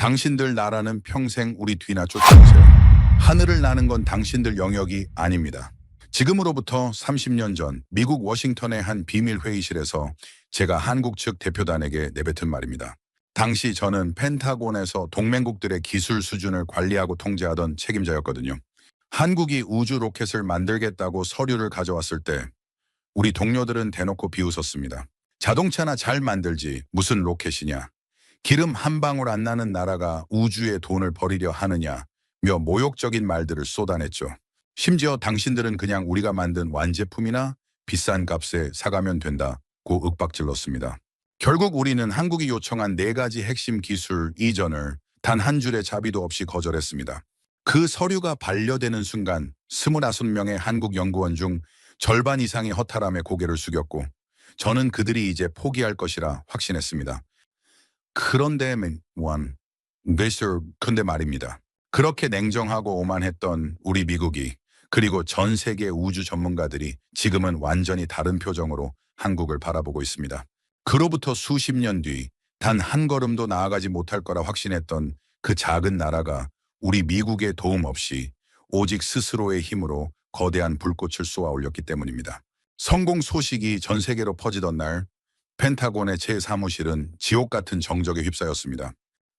당신들 나라는 평생 우리 뒤나 쫓아오세요. 하늘을 나는 건 당신들 영역이 아닙니다. 지금으로부터 30년 전 미국 워싱턴의 한 비밀 회의실에서 제가 한국 측 대표단에게 내뱉은 말입니다. 당시 저는 펜타곤에서 동맹국들의 기술 수준을 관리하고 통제하던 책임자였거든요. 한국이 우주 로켓을 만들겠다고 서류를 가져왔을 때 우리 동료들은 대놓고 비웃었습니다. 자동차나 잘 만들지 무슨 로켓이냐. 기름 한 방울 안 나는 나라가 우주에 돈을 버리려 하느냐며 모욕적인 말들을 쏟아냈죠. 심지어 당신들은 그냥 우리가 만든 완제품이나 비싼 값에 사가면 된다고 윽박질렀습니다. 결국 우리는 한국이 요청한 4가지 핵심 기술 이전을 단 한 줄의 자비도 없이 거절했습니다. 그 서류가 반려되는 순간 25명의 한국 연구원 중 절반 이상이 허탈함에 고개를 숙였고 저는 그들이 이제 포기할 것이라 확신했습니다. 그런데 근데 말입니다. 그렇게 냉정하고 오만했던 우리 미국이 그리고 전 세계 우주 전문가들이 지금은 완전히 다른 표정으로 한국을 바라보고 있습니다. 그로부터 수십 년 뒤 단 한 걸음도 나아가지 못할 거라 확신했던 그 작은 나라가 우리 미국의 도움 없이 오직 스스로의 힘으로 거대한 불꽃을 쏘아 올렸기 때문입니다. 성공 소식이 전 세계로 퍼지던 날 펜타곤의 제 사무실은 지옥 같은 정적에 휩싸였습니다.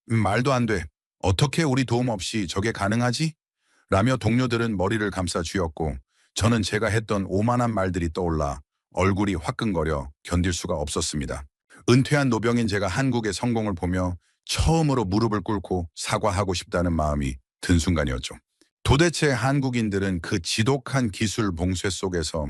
말도 안 돼. 어떻게 우리 도움 없이 저게 가능하지? 라며 동료들은 머리를 감싸 쥐었고 저는 제가 했던 오만한 말들이 떠올라 얼굴이 화끈거려 견딜 수가 없었습니다. 은퇴한 노병인 제가 한국의 성공을 보며 처음으로 무릎을 꿇고 사과하고 싶다는 마음이 든 순간이었죠. 도대체 한국인들은 그 지독한 기술 봉쇄 속에서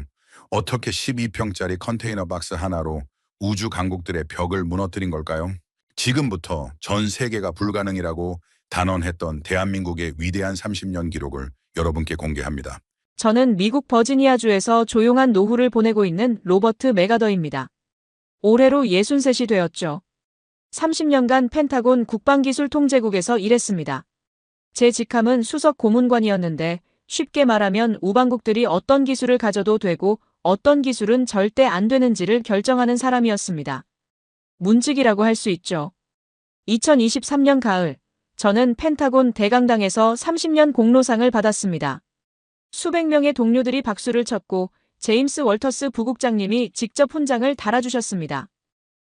어떻게 12평짜리 컨테이너 박스 하나로 우주 강국들의 벽을 무너뜨린 걸까요? 지금부터 전 세계가 불가능이라고 단언했던 대한민국의 위대한 30년 기록을 여러분께 공개합니다. 저는 미국 버지니아주에서 조용한 노후를 보내고 있는 로버트 메가더입니다. 올해로 63이 되었죠. 30년간 펜타곤 국방기술통제국에서 일했습니다. 제 직함은 수석 고문관이었는데 쉽게 말하면 우방국들이 어떤 기술을 가져도 되고 어떤 기술은 절대 안 되는지를 결정하는 사람이었습니다. 문직이라고 할 수 있죠. 2023년 가을, 저는 펜타곤 대강당에서 30년 공로상을 받았습니다. 수백 명의 동료들이 박수를 쳤고 제임스 월터스 부국장님이 직접 훈장을 달아주셨습니다.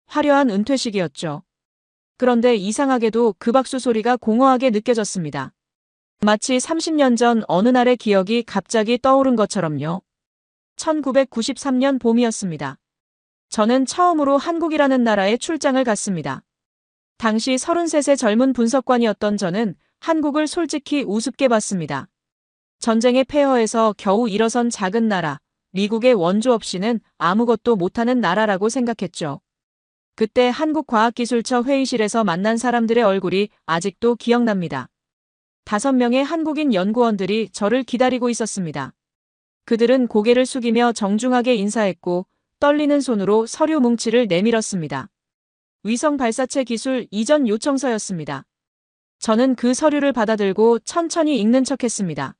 화려한 은퇴식이었죠. 그런데 이상하게도 그 박수 소리가 공허하게 느껴졌습니다. 마치 30년 전 어느 날의 기억이 갑자기 떠오른 것처럼요. 1993년 봄이었습니다. 저는 처음으로 한국이라는 나라에 출장을 갔습니다. 당시 33세 젊은 분석관이었던 저는 한국을 솔직히 우습게 봤습니다. 전쟁의 폐허에서 겨우 일어선 작은 나라, 미국의 원조 없이는 아무것도 못하는 나라라고 생각했죠. 그때 한국과학기술처 회의실에서 만난 사람들의 얼굴이 아직도 기억납니다. 5명의 한국인 연구원들이 저를 기다리고 있었습니다. 그들은 고개를 숙이며 정중하게 인사했고 떨리는 손으로 서류 뭉치를 내밀었습니다. 위성 발사체 기술 이전 요청서였습니다. 저는 그 서류를 받아들고 천천히 읽는 척했습니다.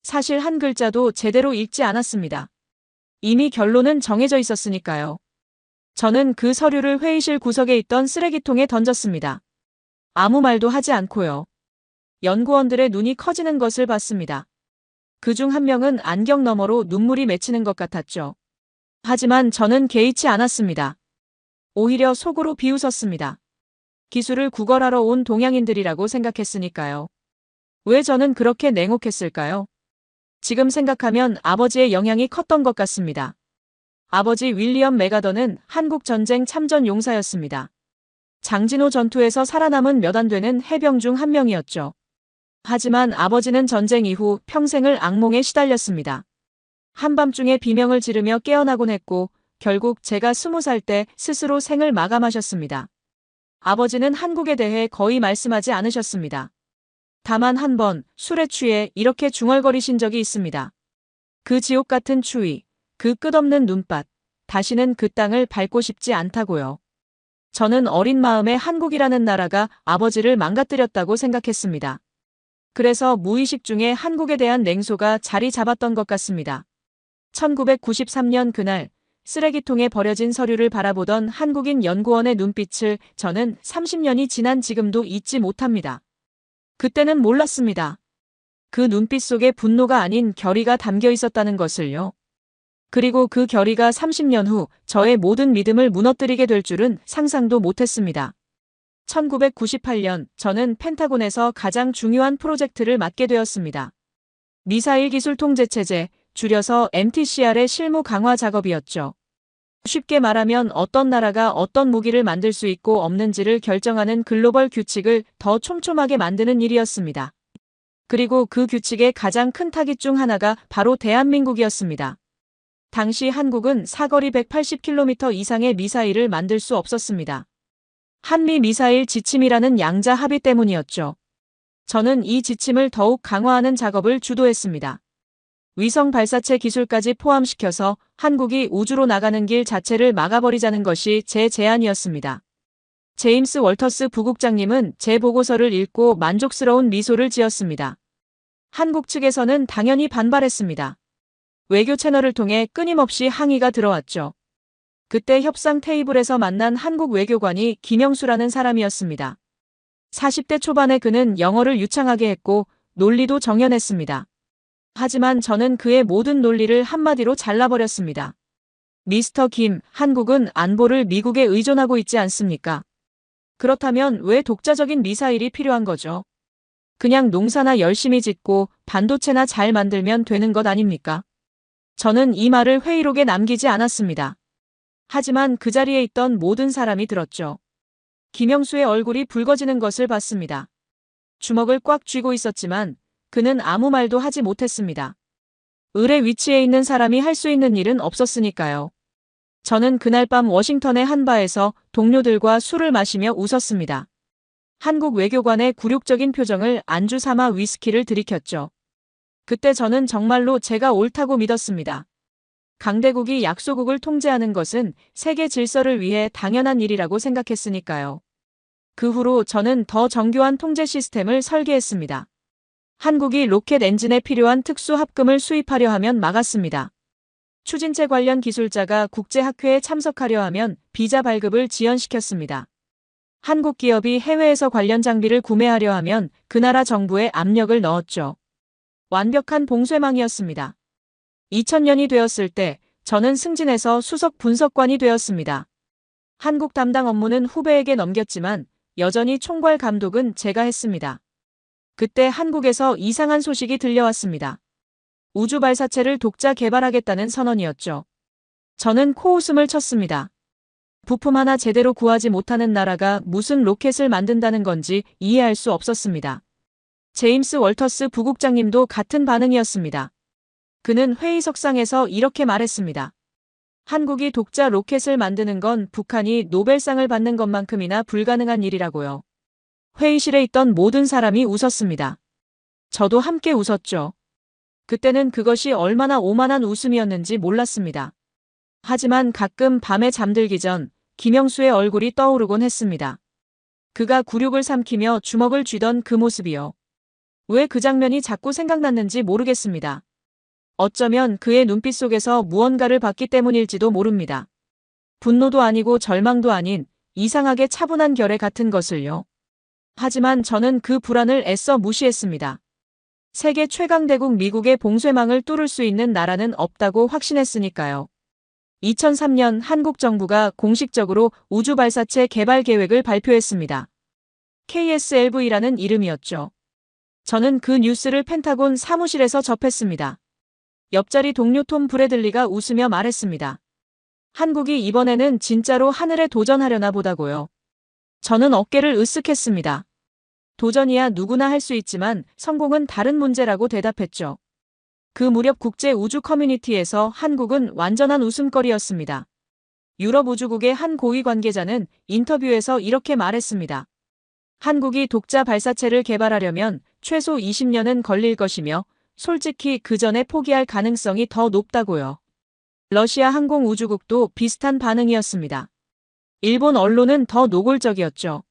사실 한 글자도 제대로 읽지 않았습니다. 이미 결론은 정해져 있었으니까요. 저는 그 서류를 회의실 구석에 있던 쓰레기통에 던졌습니다. 아무 말도 하지 않고요. 연구원들의 눈이 커지는 것을 봤습니다. 그중 한 명은 안경 너머로 눈물이 맺히는 것 같았죠. 하지만 저는 개의치 않았습니다. 오히려 속으로 비웃었습니다. 기술을 구걸하러 온 동양인들이라고 생각했으니까요. 왜 저는 그렇게 냉혹했을까요? 지금 생각하면 아버지의 영향이 컸던 것 같습니다. 아버지 윌리엄 메가더는 한국전쟁 참전 용사였습니다. 장진호 전투에서 살아남은 몇 안 되는 해병 중 한 명이었죠. 하지만 아버지는 전쟁 이후 평생을 악몽에 시달렸습니다. 한밤중에 비명을 지르며 깨어나곤 했고 결국 제가 20살 때 스스로 생을 마감하셨습니다. 아버지는 한국에 대해 거의 말씀하지 않으셨습니다. 다만 한 번 술에 취해 이렇게 중얼거리신 적이 있습니다. 그 지옥 같은 추위, 그 끝없는 눈밭, 다시는 그 땅을 밟고 싶지 않다고요. 저는 어린 마음에 한국이라는 나라가 아버지를 망가뜨렸다고 생각했습니다. 그래서 무의식 중에 한국에 대한 냉소가 자리 잡았던 것 같습니다. 1993년 그날 쓰레기통에 버려진 서류를 바라보던 한국인 연구원의 눈빛을 저는 30년이 지난 지금도 잊지 못합니다. 그때는 몰랐습니다. 그 눈빛 속에 분노가 아닌 결의가 담겨 있었다는 것을요. 그리고 그 결의가 30년 후 저의 모든 믿음을 무너뜨리게 될 줄은 상상도 못했습니다. 1998년 저는 펜타곤에서 가장 중요한 프로젝트를 맡게 되었습니다. 미사일 기술 통제 체제, 줄여서 MTCR의 실무 강화 작업이었죠. 쉽게 말하면 어떤 나라가 어떤 무기를 만들 수 있고 없는지를 결정하는 글로벌 규칙을 더 촘촘하게 만드는 일이었습니다. 그리고 그 규칙의 가장 큰 타깃 중 하나가 바로 대한민국이었습니다. 당시 한국은 사거리 180km 이상의 미사일을 만들 수 없었습니다. 한미 미사일 지침이라는 양자 합의 때문이었죠. 저는 이 지침을 더욱 강화하는 작업을 주도했습니다. 위성 발사체 기술까지 포함시켜서 한국이 우주로 나가는 길 자체를 막아버리자는 것이 제 제안이었습니다. 제임스 월터스 부국장님은 제 보고서를 읽고 만족스러운 미소를 지었습니다. 한국 측에서는 당연히 반발했습니다. 외교 채널을 통해 끊임없이 항의가 들어왔죠. 그때 협상 테이블에서 만난 한국 외교관이 김영수라는 사람이었습니다. 40대 초반에 그는 영어를 유창하게 했고 논리도 정연했습니다. 하지만 저는 그의 모든 논리를 한마디로 잘라버렸습니다. 미스터 김, 한국은 안보를 미국에 의존하고 있지 않습니까? 그렇다면 왜 독자적인 미사일이 필요한 거죠? 그냥 농사나 열심히 짓고 반도체나 잘 만들면 되는 것 아닙니까? 저는 이 말을 회의록에 남기지 않았습니다. 하지만 그 자리에 있던 모든 사람이 들었죠. 김영수의 얼굴이 붉어지는 것을 봤습니다. 주먹을 꽉 쥐고 있었지만 그는 아무 말도 하지 못했습니다. 을의 위치에 있는 사람이 할 수 있는 일은 없었으니까요. 저는 그날 밤 워싱턴의 한 바에서 동료들과 술을 마시며 웃었습니다. 한국 외교관의 굴욕적인 표정을 안주 삼아 위스키를 들이켰죠. 그때 저는 정말로 제가 옳다고 믿었습니다. 강대국이 약소국을 통제하는 것은 세계 질서를 위해 당연한 일이라고 생각했으니까요. 그 후로 저는 더 정교한 통제 시스템을 설계했습니다. 한국이 로켓 엔진에 필요한 특수 합금을 수입하려 하면 막았습니다. 추진체 관련 기술자가 국제학회에 참석하려 하면 비자 발급을 지연시켰습니다. 한국 기업이 해외에서 관련 장비를 구매하려 하면 그 나라 정부에 압력을 넣었죠. 완벽한 봉쇄망이었습니다. 2000년이 되었을 때 저는 승진해서 수석 분석관이 되었습니다. 한국 담당 업무는 후배에게 넘겼지만 여전히 총괄 감독은 제가 했습니다. 그때 한국에서 이상한 소식이 들려왔습니다. 우주 발사체를 독자 개발하겠다는 선언이었죠. 저는 코웃음을 쳤습니다. 부품 하나 제대로 구하지 못하는 나라가 무슨 로켓을 만든다는 건지 이해할 수 없었습니다. 제임스 월터스 부국장님도 같은 반응이었습니다. 그는 회의석상에서 이렇게 말했습니다. 한국이 독자 로켓을 만드는 건 북한이 노벨상을 받는 것만큼이나 불가능한 일이라고요. 회의실에 있던 모든 사람이 웃었습니다. 저도 함께 웃었죠. 그때는 그것이 얼마나 오만한 웃음이었는지 몰랐습니다. 하지만 가끔 밤에 잠들기 전 김영수의 얼굴이 떠오르곤 했습니다. 그가 굴욕을 삼키며 주먹을 쥐던 그 모습이요. 왜 그 장면이 자꾸 생각났는지 모르겠습니다. 어쩌면 그의 눈빛 속에서 무언가를 봤기 때문일지도 모릅니다. 분노도 아니고 절망도 아닌 이상하게 차분한 결의 같은 것을요. 하지만 저는 그 불안을 애써 무시했습니다. 세계 최강대국 미국의 봉쇄망을 뚫을 수 있는 나라는 없다고 확신했으니까요. 2003년 한국 정부가 공식적으로 우주 발사체 개발 계획을 발표했습니다. KSLV라는 이름이었죠. 저는 그 뉴스를 펜타곤 사무실에서 접했습니다. 옆자리 동료 톰 브래들리가 웃으며 말했습니다. 한국이 이번에는 진짜로 하늘에 도전하려나 보다고요. 저는 어깨를 으쓱했습니다. 도전이야 누구나 할 수 있지만 성공은 다른 문제라고 대답했죠. 그 무렵 국제 우주 커뮤니티에서 한국은 완전한 웃음거리였습니다. 유럽 우주국의 한 고위 관계자는 인터뷰에서 이렇게 말했습니다. 한국이 독자 발사체를 개발하려면 최소 20년은 걸릴 것이며 솔직히 그 전에 포기할 가능성이 더 높다고요. 러시아 항공우주국도 비슷한 반응이었습니다. 일본 언론은 더 노골적이었죠.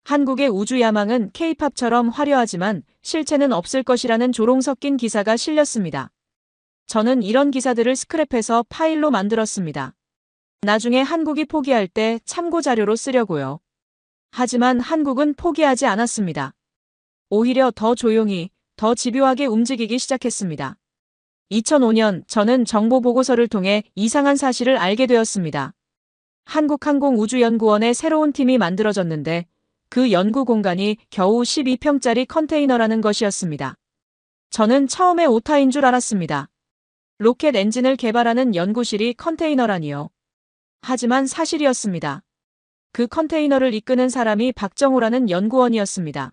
한국의 우주 야망은 K-팝처럼 화려하지만 실체는 없을 것이라는 조롱 섞인 기사가 실렸습니다. 저는 이런 기사들을 스크랩해서 파일로 만들었습니다. 나중에 한국이 포기할 때 참고 자료로 쓰려고요. 하지만 한국은 포기하지 않았습니다. 오히려 더 조용히, 더 집요하게 움직이기 시작했습니다. 2005년 저는 정보 보고서를 통해 이상한 사실을 알게 되었습니다. 한국항공우주연구원의 새로운 팀이 만들어졌는데 그 연구 공간이 겨우 12평짜리 컨테이너라는 것이었습니다. 저는 처음에 오타인 줄 알았습니다. 로켓 엔진을 개발하는 연구실이 컨테이너라니요. 하지만 사실이었습니다. 그 컨테이너를 이끄는 사람이 박정호라는 연구원이었습니다.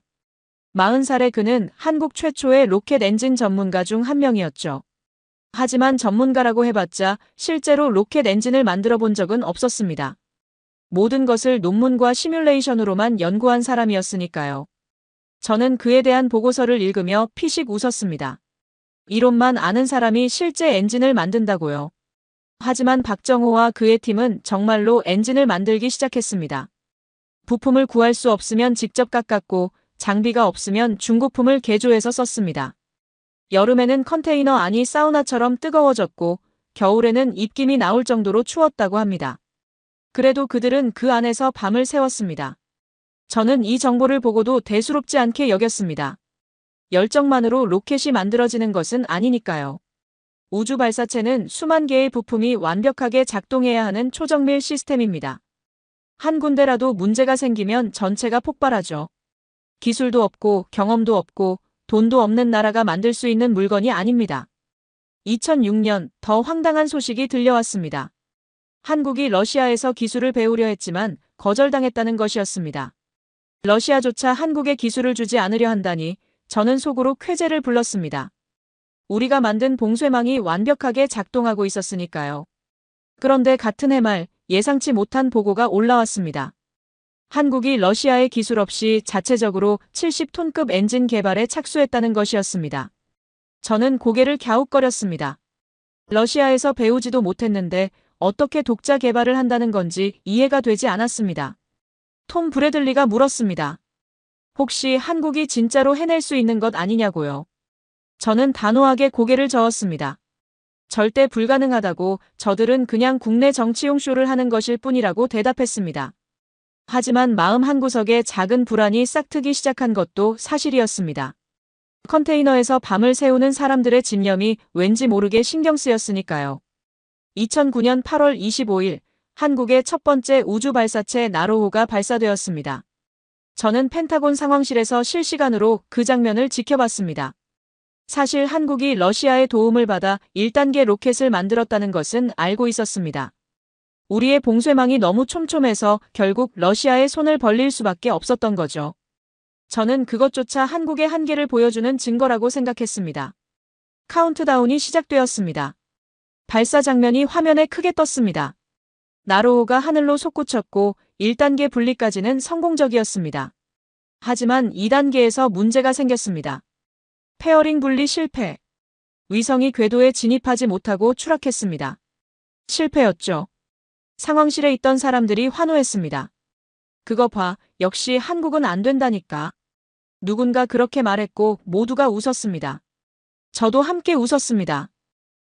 40살의 그는 한국 최초의 로켓 엔진 전문가 중 한 명이었죠. 하지만 전문가라고 해봤자 실제로 로켓 엔진을 만들어 본 적은 없었습니다. 모든 것을 논문과 시뮬레이션으로만 연구한 사람이었으니까요. 저는 그에 대한 보고서를 읽으며 피식 웃었습니다. 이론만 아는 사람이 실제 엔진을 만든다고요. 하지만 박정호와 그의 팀은 정말로 엔진을 만들기 시작했습니다. 부품을 구할 수 없으면 직접 깎았고 장비가 없으면 중고품을 개조해서 썼습니다. 여름에는 컨테이너 안이 사우나처럼 뜨거워졌고 겨울에는 입김이 나올 정도로 추웠다고 합니다. 그래도 그들은 그 안에서 밤을 새웠습니다. 저는 이 정보를 보고도 대수롭지 않게 여겼습니다. 열정만으로 로켓이 만들어지는 것은 아니니까요. 우주 발사체는 수만 개의 부품이 완벽하게 작동해야 하는 초정밀 시스템입니다. 한 군데라도 문제가 생기면 전체가 폭발하죠. 기술도 없고 경험도 없고 돈도 없는 나라가 만들 수 있는 물건이 아닙니다. 2006년 더 황당한 소식이 들려왔습니다. 한국이 러시아에서 기술을 배우려 했지만 거절당했다는 것이었습니다. 러시아조차 한국에 기술을 주지 않으려 한다니 저는 속으로 쾌재를 불렀습니다. 우리가 만든 봉쇄망이 완벽하게 작동하고 있었으니까요. 그런데 같은 해 말 예상치 못한 보고가 올라왔습니다. 한국이 러시아의 기술 없이 자체적으로 70톤급 엔진 개발에 착수했다는 것이었습니다. 저는 고개를 갸웃거렸습니다. 러시아에서 배우지도 못했는데 어떻게 독자 개발을 한다는 건지 이해가 되지 않았습니다. 톰 브래들리가 물었습니다. 혹시 한국이 진짜로 해낼 수 있는 것 아니냐고요. 저는 단호하게 고개를 저었습니다. 절대 불가능하다고 저들은 그냥 국내 정치용 쇼를 하는 것일 뿐이라고 대답했습니다. 하지만 마음 한구석에 작은 불안이 싹트기 시작한 것도 사실이었습니다. 컨테이너에서 밤을 새우는 사람들의 집념이 왠지 모르게 신경 쓰였으니까요. 2009년 8월 25일 한국의 첫 번째 우주 발사체 나로호가 발사되었습니다. 저는 펜타곤 상황실에서 실시간으로 그 장면을 지켜봤습니다. 사실 한국이 러시아의 도움을 받아 1단계 로켓을 만들었다는 것은 알고 있었습니다. 우리의 봉쇄망이 너무 촘촘해서 결국 러시아의 손을 벌릴 수밖에 없었던 거죠. 저는 그것조차 한국의 한계를 보여주는 증거라고 생각했습니다. 카운트다운이 시작되었습니다. 발사 장면이 화면에 크게 떴습니다. 나로호가 하늘로 솟구쳤고 1단계 분리까지는 성공적이었습니다. 하지만 2단계에서 문제가 생겼습니다. 페어링 분리 실패. 위성이 궤도에 진입하지 못하고 추락했습니다. 실패였죠. 상황실에 있던 사람들이 환호했습니다. 그거 봐, 역시 한국은 안 된다니까. 누군가 그렇게 말했고 모두가 웃었습니다. 저도 함께 웃었습니다.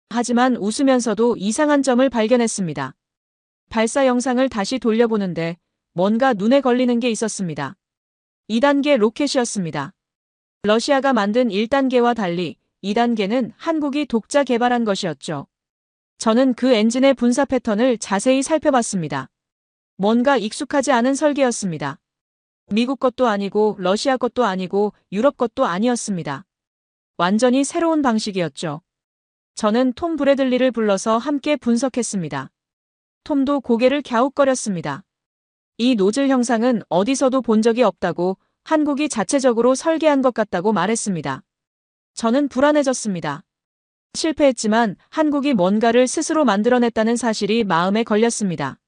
하지만 웃으면서도 이상한 점을 발견했습니다. 발사 영상을 다시 돌려보는데 뭔가 눈에 걸리는 게 있었습니다. 2단계 로켓이었습니다. 러시아가 만든 1단계와 달리 2단계는 한국이 독자 개발한 것이었죠. 저는 그 엔진의 분사 패턴을 자세히 살펴봤습니다. 뭔가 익숙하지 않은 설계였습니다. 미국 것도 아니고 러시아 것도 아니고 유럽 것도 아니었습니다. 완전히 새로운 방식이었죠. 저는 톰 브래들리를 불러서 함께 분석했습니다. 톰도 고개를 갸웃거렸습니다. 이 노즐 형상은 어디서도 본 적이 없다고 한국이 자체적으로 설계한 것 같다고 말했습니다. 저는 불안해졌습니다. 실패했지만 한국이 뭔가를 스스로 만들어냈다는 사실이 마음에 걸렸습니다.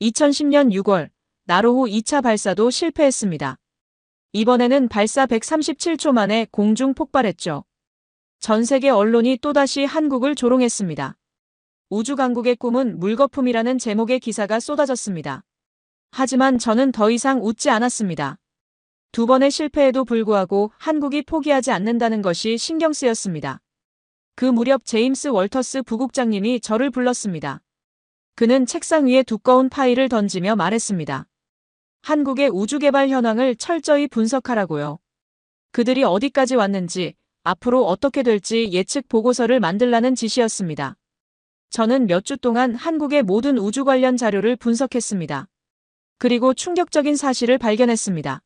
2010년 6월 나로호 2차 발사도 실패했습니다. 이번에는 발사 137초 만에 공중 폭발했죠. 전 세계 언론이 또다시 한국을 조롱했습니다. 우주강국의 꿈은 물거품이라는 제목의 기사가 쏟아졌습니다. 하지만 저는 더 이상 웃지 않았습니다. 두 번의 실패에도 불구하고 한국이 포기하지 않는다는 것이 신경 쓰였습니다. 그 무렵 제임스 월터스 부국장님이 저를 불렀습니다. 그는 책상 위에 두꺼운 파일을 던지며 말했습니다. 한국의 우주개발 현황을 철저히 분석하라고요. 그들이 어디까지 왔는지, 앞으로 어떻게 될지 예측 보고서를 만들라는 지시였습니다. 저는 몇 주 동안 한국의 모든 우주 관련 자료를 분석했습니다. 그리고 충격적인 사실을 발견했습니다.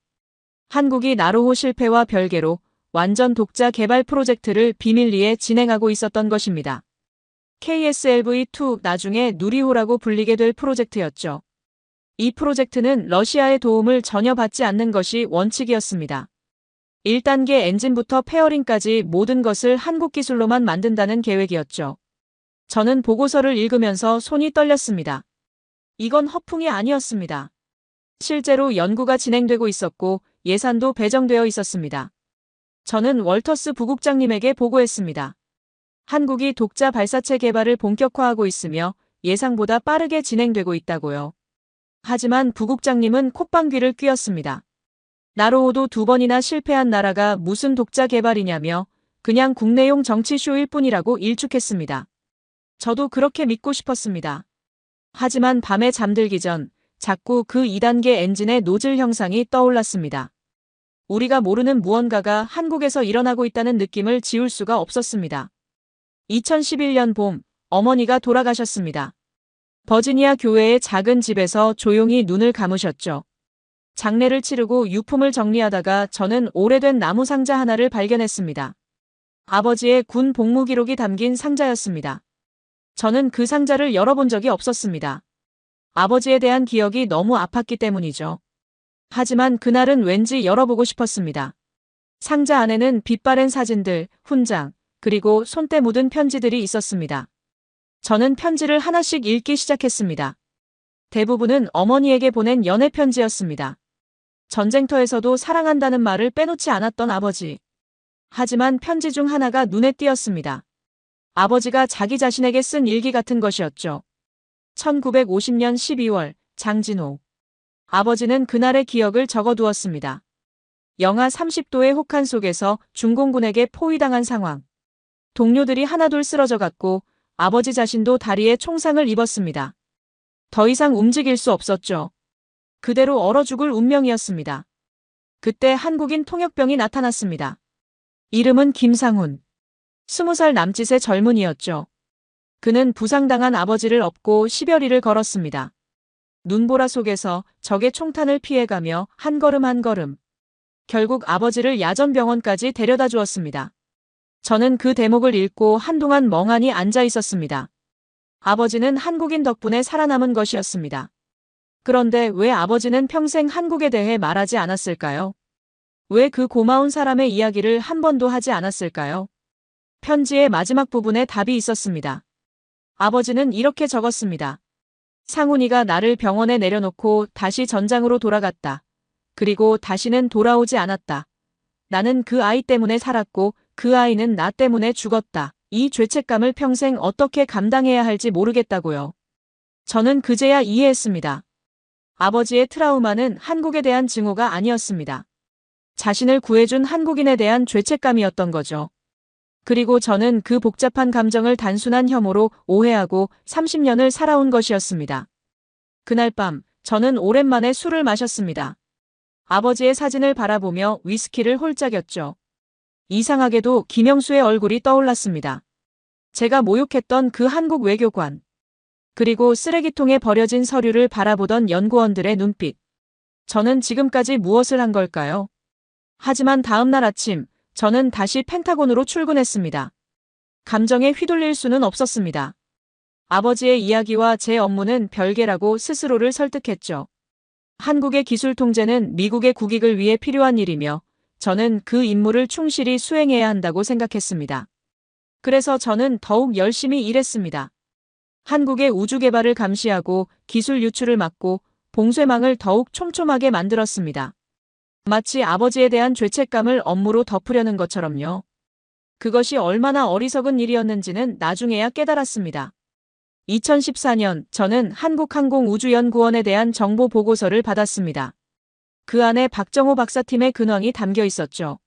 한국이 나로호 실패와 별개로 완전 독자 개발 프로젝트를 비밀리에 진행하고 있었던 것입니다. KSLV-2, 나중에 누리호라고 불리게 될 프로젝트였죠. 이 프로젝트는 러시아의 도움을 전혀 받지 않는 것이 원칙이었습니다. 1단계 엔진부터 페어링까지 모든 것을 한국 기술로만 만든다는 계획이었죠. 저는 보고서를 읽으면서 손이 떨렸습니다. 이건 허풍이 아니었습니다. 실제로 연구가 진행되고 있었고 예산도 배정되어 있었습니다. 저는 월터스 부국장님에게 보고했습니다. 한국이 독자 발사체 개발을 본격화하고 있으며 예상보다 빠르게 진행되고 있다고요. 하지만 부국장님은 콧방귀를 뀌었습니다. 나로호도 2번이나 실패한 나라가 무슨 독자 개발이냐며 그냥 국내용 정치쇼일 뿐이라고 일축했습니다. 저도 그렇게 믿고 싶었습니다. 하지만 밤에 잠들기 전 자꾸 그 2단계 엔진의 노즐 형상이 떠올랐습니다. 우리가 모르는 무언가가 한국에서 일어나고 있다는 느낌을 지울 수가 없었습니다. 2011년 봄, 어머니가 돌아가셨습니다. 버지니아 교회의 작은 집에서 조용히 눈을 감으셨죠. 장례를 치르고 유품을 정리하다가 저는 오래된 나무 상자 하나를 발견했습니다. 아버지의 군 복무 기록이 담긴 상자였습니다. 저는 그 상자를 열어본 적이 없었습니다. 아버지에 대한 기억이 너무 아팠기 때문이죠. 하지만 그날은 왠지 열어보고 싶었습니다. 상자 안에는 빛바랜 사진들, 훈장, 그리고 손때 묻은 편지들이 있었습니다. 저는 편지를 하나씩 읽기 시작했습니다. 대부분은 어머니에게 보낸 연애 편지였습니다. 전쟁터에서도 사랑한다는 말을 빼놓지 않았던 아버지. 하지만 편지 중 하나가 눈에 띄었습니다. 아버지가 자기 자신에게 쓴 일기 같은 것이었죠. 1950년 12월, 장진호. 아버지는 그날의 기억을 적어두었습니다. 영하 30도의 혹한 속에서 중공군에게 포위당한 상황. 동료들이 하나둘 쓰러져갔고 아버지 자신도 다리에 총상을 입었습니다. 더 이상 움직일 수 없었죠. 그대로 얼어 죽을 운명이었습니다. 그때 한국인 통역병이 나타났습니다. 이름은 김상훈. 20살 남짓의 젊은이였죠. 그는 부상당한 아버지를 업고 10여리를 걸었습니다. 눈보라 속에서 적의 총탄을 피해가며 한 걸음 한 걸음. 결국 아버지를 야전병원까지 데려다 주었습니다. 저는 그 대목을 읽고 한동안 멍하니 앉아 있었습니다. 아버지는 한국인 덕분에 살아남은 것이었습니다. 그런데 왜 아버지는 평생 한국에 대해 말하지 않았을까요? 왜 그 고마운 사람의 이야기를 한 번도 하지 않았을까요? 편지의 마지막 부분에 답이 있었습니다. 아버지는 이렇게 적었습니다. 상훈이가 나를 병원에 내려놓고 다시 전장으로 돌아갔다. 그리고 다시는 돌아오지 않았다. 나는 그 아이 때문에 살았고 그 아이는 나 때문에 죽었다. 이 죄책감을 평생 어떻게 감당해야 할지 모르겠다고요. 저는 그제야 이해했습니다. 아버지의 트라우마는 한국에 대한 증오가 아니었습니다. 자신을 구해준 한국인에 대한 죄책감이었던 거죠. 그리고 저는 그 복잡한 감정을 단순한 혐오로 오해하고 30년을 살아온 것이었습니다. 그날 밤, 저는 오랜만에 술을 마셨습니다. 아버지의 사진을 바라보며 위스키를 홀짝였죠. 이상하게도 김영수의 얼굴이 떠올랐습니다. 제가 모욕했던 그 한국 외교관. 그리고 쓰레기통에 버려진 서류를 바라보던 연구원들의 눈빛. 저는 지금까지 무엇을 한 걸까요? 하지만 다음 날 아침, 저는 다시 펜타곤으로 출근했습니다. 감정에 휘둘릴 수는 없었습니다. 아버지의 이야기와 제 업무는 별개라고 스스로를 설득했죠. 한국의 기술 통제는 미국의 국익을 위해 필요한 일이며 저는 그 임무를 충실히 수행해야 한다고 생각했습니다. 그래서 저는 더욱 열심히 일했습니다. 한국의 우주 개발을 감시하고 기술 유출을 막고 봉쇄망을 더욱 촘촘하게 만들었습니다. 마치 아버지에 대한 죄책감을 업무로 덮으려는 것처럼요. 그것이 얼마나 어리석은 일이었는지는 나중에야 깨달았습니다. 2014년 저는 한국항공우주연구원에 대한 정보 보고서를 받았습니다. 그 안에 박정호 박사팀의 근황이 담겨 있었죠.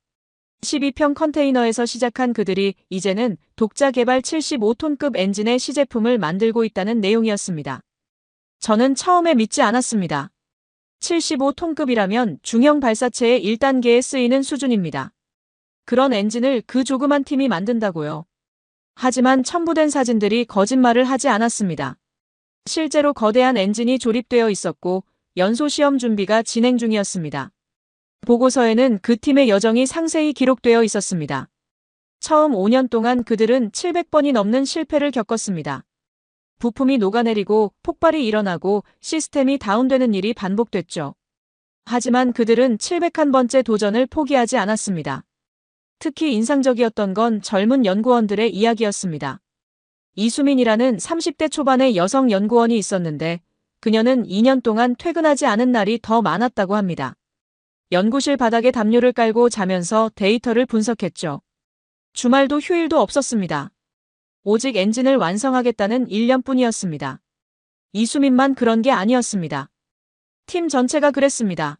12평 컨테이너에서 시작한 그들이 이제는 독자 개발 75톤급 엔진의 시제품을 만들고 있다는 내용이었습니다. 저는 처음에 믿지 않았습니다. 75톤급이라면 중형 발사체의 1단계에 쓰이는 수준입니다. 그런 엔진을 그 조그만 팀이 만든다고요. 하지만 첨부된 사진들이 거짓말을 하지 않았습니다. 실제로 거대한 엔진이 조립되어 있었고 연소 시험 준비가 진행 중이었습니다. 보고서에는 그 팀의 여정이 상세히 기록되어 있었습니다. 처음 5년 동안 그들은 700번이 넘는 실패를 겪었습니다. 부품이 녹아내리고 폭발이 일어나고 시스템이 다운되는 일이 반복됐죠. 하지만 그들은 701번째 도전을 포기하지 않았습니다. 특히 인상적이었던 건 젊은 연구원들의 이야기였습니다. 이수민이라는 30대 초반의 여성 연구원이 있었는데 그녀는 2년 동안 퇴근하지 않은 날이 더 많았다고 합니다. 연구실 바닥에 담요를 깔고 자면서 데이터를 분석했죠. 주말도 휴일도 없었습니다. 오직 엔진을 완성하겠다는 일념뿐이었습니다. 이수민만 그런 게 아니었습니다. 팀 전체가 그랬습니다.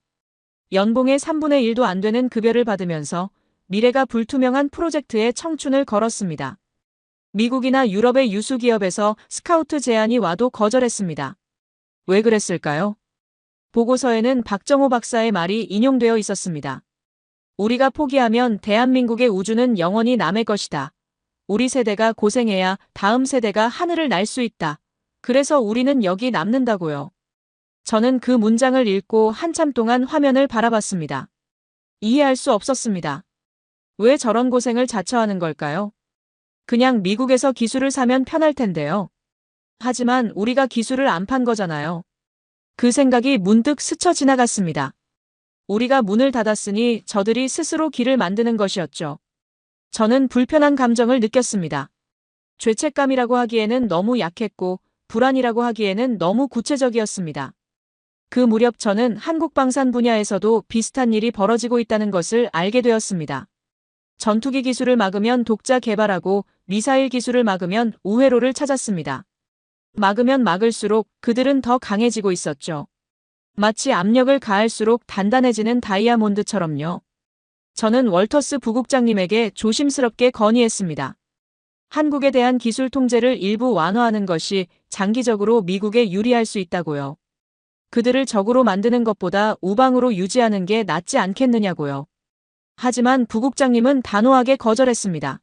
연봉의 3분의 1도 안 되는 급여를 받으면서 미래가 불투명한 프로젝트에 청춘을 걸었습니다. 미국이나 유럽의 유수기업에서 스카우트 제안이 와도 거절했습니다. 왜 그랬을까요? 보고서에는 박정호 박사의 말이 인용되어 있었습니다. 우리가 포기하면 대한민국의 우주는 영원히 남의 것이다. 우리 세대가 고생해야 다음 세대가 하늘을 날 수 있다. 그래서 우리는 여기 남는다고요. 저는 그 문장을 읽고 한참 동안 화면을 바라봤습니다. 이해할 수 없었습니다. 왜 저런 고생을 자처하는 걸까요? 그냥 미국에서 기술을 사면 편할 텐데요. 하지만 우리가 기술을 안 판 거잖아요. 그 생각이 문득 스쳐 지나갔습니다. 우리가 문을 닫았으니 저들이 스스로 길을 만드는 것이었죠. 저는 불편한 감정을 느꼈습니다. 죄책감이라고 하기에는 너무 약했고 불안이라고 하기에는 너무 구체적이었습니다. 그 무렵 저는 한국방산 분야에서도 비슷한 일이 벌어지고 있다는 것을 알게 되었습니다. 전투기 기술을 막으면 독자 개발하고 미사일 기술을 막으면 우회로를 찾았습니다. 막으면 막을수록 그들은 더 강해지고 있었죠. 마치 압력을 가할수록 단단해지는 다이아몬드처럼요. 저는 월터스 부국장님에게 조심스럽게 건의했습니다. 한국에 대한 기술 통제를 일부 완화하는 것이 장기적으로 미국에 유리할 수 있다고요. 그들을 적으로 만드는 것보다 우방으로 유지하는 게 낫지 않겠느냐고요. 하지만 부국장님은 단호하게 거절했습니다.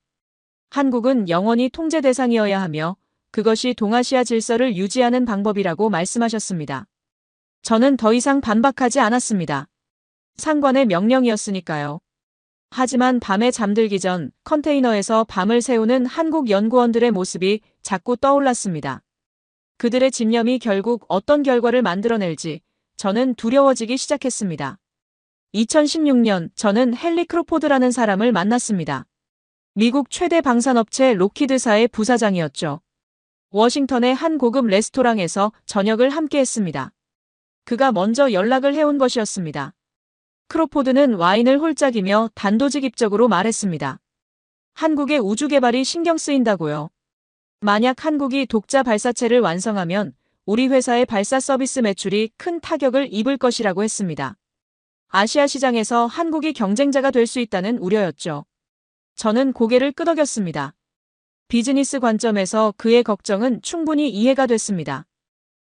한국은 영원히 통제 대상이어야 하며 그것이 동아시아 질서를 유지하는 방법이라고 말씀하셨습니다. 저는 더 이상 반박하지 않았습니다. 상관의 명령이었으니까요. 하지만 밤에 잠들기 전 컨테이너에서 밤을 새우는 한국 연구원들의 모습이 자꾸 떠올랐습니다. 그들의 집념이 결국 어떤 결과를 만들어낼지 저는 두려워지기 시작했습니다. 2016년 저는 헨리 크로포드라는 사람을 만났습니다. 미국 최대 방산업체 로키드사의 부사장이었죠. 워싱턴의 한 고급 레스토랑에서 저녁을 함께 했습니다. 그가 먼저 연락을 해온 것이었습니다. 크로포드는 와인을 홀짝이며 단도직입적으로 말했습니다. 한국의 우주 개발이 신경 쓰인다고요. 만약 한국이 독자 발사체를 완성하면 우리 회사의 발사 서비스 매출이 큰 타격을 입을 것이라고 했습니다. 아시아 시장에서 한국이 경쟁자가 될 수 있다는 우려였죠. 저는 고개를 끄덕였습니다. 비즈니스 관점에서 그의 걱정은 충분히 이해가 됐습니다.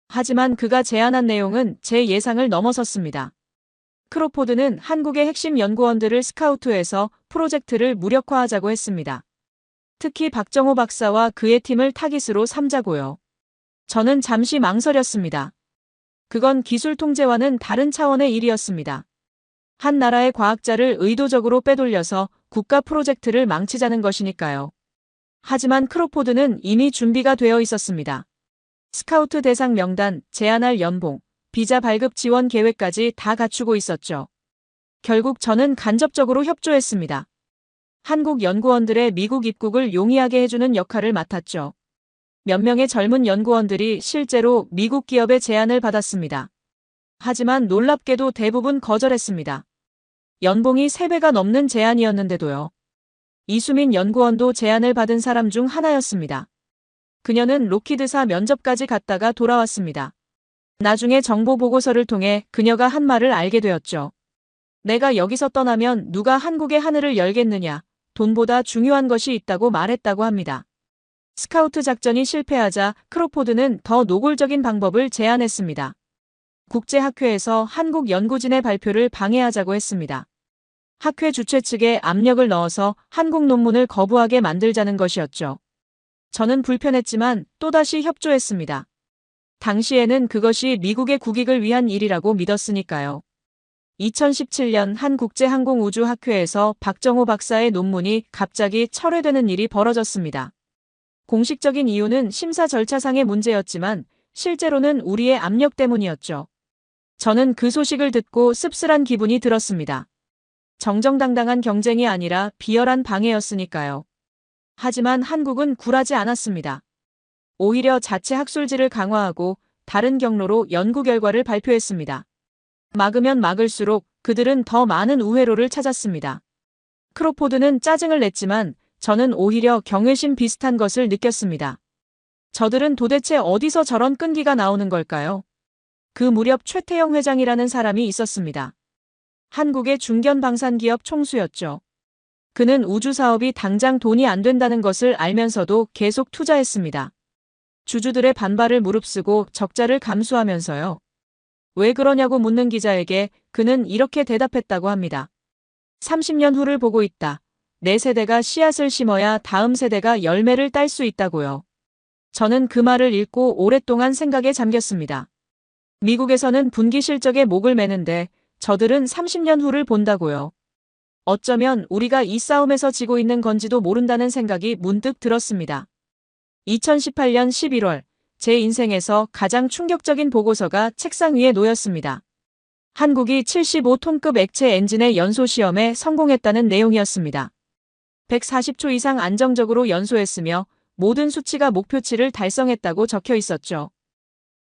하지만 그가 제안한 내용은 제 예상을 넘어섰습니다. 크로포드는 한국의 핵심 연구원들을 스카우트해서 프로젝트를 무력화하자고 했습니다. 특히 박정호 박사와 그의 팀을 타깃으로 삼자고요. 저는 잠시 망설였습니다. 그건 기술 통제와는 다른 차원의 일이었습니다. 한 나라의 과학자를 의도적으로 빼돌려서 국가 프로젝트를 망치자는 것이니까요. 하지만 크로포드는 이미 준비가 되어 있었습니다. 스카우트 대상 명단, 제안할 연봉, 비자 발급 지원 계획까지 다 갖추고 있었죠. 결국 저는 간접적으로 협조했습니다. 한국 연구원들의 미국 입국을 용이하게 해주는 역할을 맡았죠. 몇 명의 젊은 연구원들이 실제로 미국 기업의 제안을 받았습니다. 하지만 놀랍게도 대부분 거절했습니다. 연봉이 3배가 넘는 제안이었는데도요. 이수민 연구원도 제안을 받은 사람 중 하나였습니다. 그녀는 로키드사 면접까지 갔다가 돌아왔습니다. 나중에 정보 보고서를 통해 그녀가 한 말을 알게 되었죠. 내가 여기서 떠나면 누가 한국의 하늘을 열겠느냐, 돈보다 중요한 것이 있다고 말했다고 합니다. 스카우트 작전이 실패하자 크로포드는 더 노골적인 방법을 제안했습니다. 국제학회에서 한국 연구진의 발표를 방해하자고 했습니다. 학회 주최 측에 압력을 넣어서 한국 논문을 거부하게 만들자는 것이었죠. 저는 불편했지만 또다시 협조했습니다. 당시에는 그것이 미국의 국익을 위한 일이라고 믿었으니까요. 2017년 한국제항공우주학회에서 박정호 박사의 논문이 갑자기 철회되는 일이 벌어졌습니다. 공식적인 이유는 심사 절차상의 문제였지만 실제로는 우리의 압력 때문이었죠. 저는 그 소식을 듣고 씁쓸한 기분이 들었습니다. 정정당당한 경쟁이 아니라 비열한 방해였으니까요. 하지만 한국은 굴하지 않았습니다. 오히려 자체 학술지를 강화하고 다른 경로로 연구 결과를 발표했습니다. 막으면 막을수록 그들은 더 많은 우회로를 찾았습니다. 크로포드는 짜증을 냈지만 저는 오히려 경외심 비슷한 것을 느꼈습니다. 저들은 도대체 어디서 저런 끈기가 나오는 걸까요? 그 무렵 최태영 회장이라는 사람이 있었습니다. 한국의 중견방산기업 총수였죠. 그는 우주 사업이 당장 돈이 안 된다는 것을 알면서도 계속 투자했습니다. 주주들의 반발을 무릅쓰고 적자를 감수하면서요. 왜 그러냐고 묻는 기자에게 그는 이렇게 대답했다고 합니다. 30년 후를 보고 있다. 내 세대가 씨앗을 심어야 다음 세대가 열매를 딸 수 있다고요. 저는 그 말을 읽고 오랫동안 생각에 잠겼습니다. 미국에서는 분기 실적에 목을 매는데 저들은 30년 후를 본다고요. 어쩌면 우리가 이 싸움에서 지고 있는 건지도 모른다는 생각이 문득 들었습니다. 2018년 11월, 제 인생에서 가장 충격적인 보고서가 책상 위에 놓였습니다. 한국이 75톤급 액체 엔진의 연소 시험에 성공했다는 내용이었습니다. 140초 이상 안정적으로 연소했으며 모든 수치가 목표치를 달성했다고 적혀 있었죠.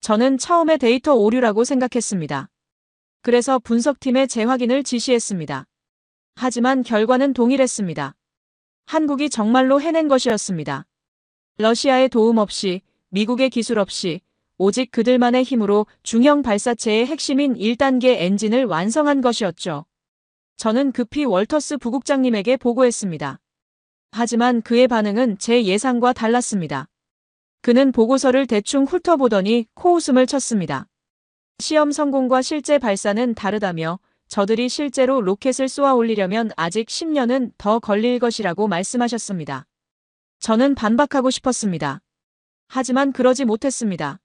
저는 처음에 데이터 오류라고 생각했습니다. 그래서 분석팀에 재확인을 지시했습니다. 하지만 결과는 동일했습니다. 한국이 정말로 해낸 것이었습니다. 러시아의 도움 없이, 미국의 기술 없이, 오직 그들만의 힘으로 중형 발사체의 핵심인 1단계 엔진을 완성한 것이었죠. 저는 급히 월터스 부국장님에게 보고했습니다. 하지만 그의 반응은 제 예상과 달랐습니다. 그는 보고서를 대충 훑어보더니 코웃음을 쳤습니다. 시험 성공과 실제 발사는 다르다며 저들이 실제로 로켓을 쏘아 올리려면 아직 10년은 더 걸릴 것이라고 말씀하셨습니다. 저는 반박하고 싶었습니다. 하지만 그러지 못했습니다.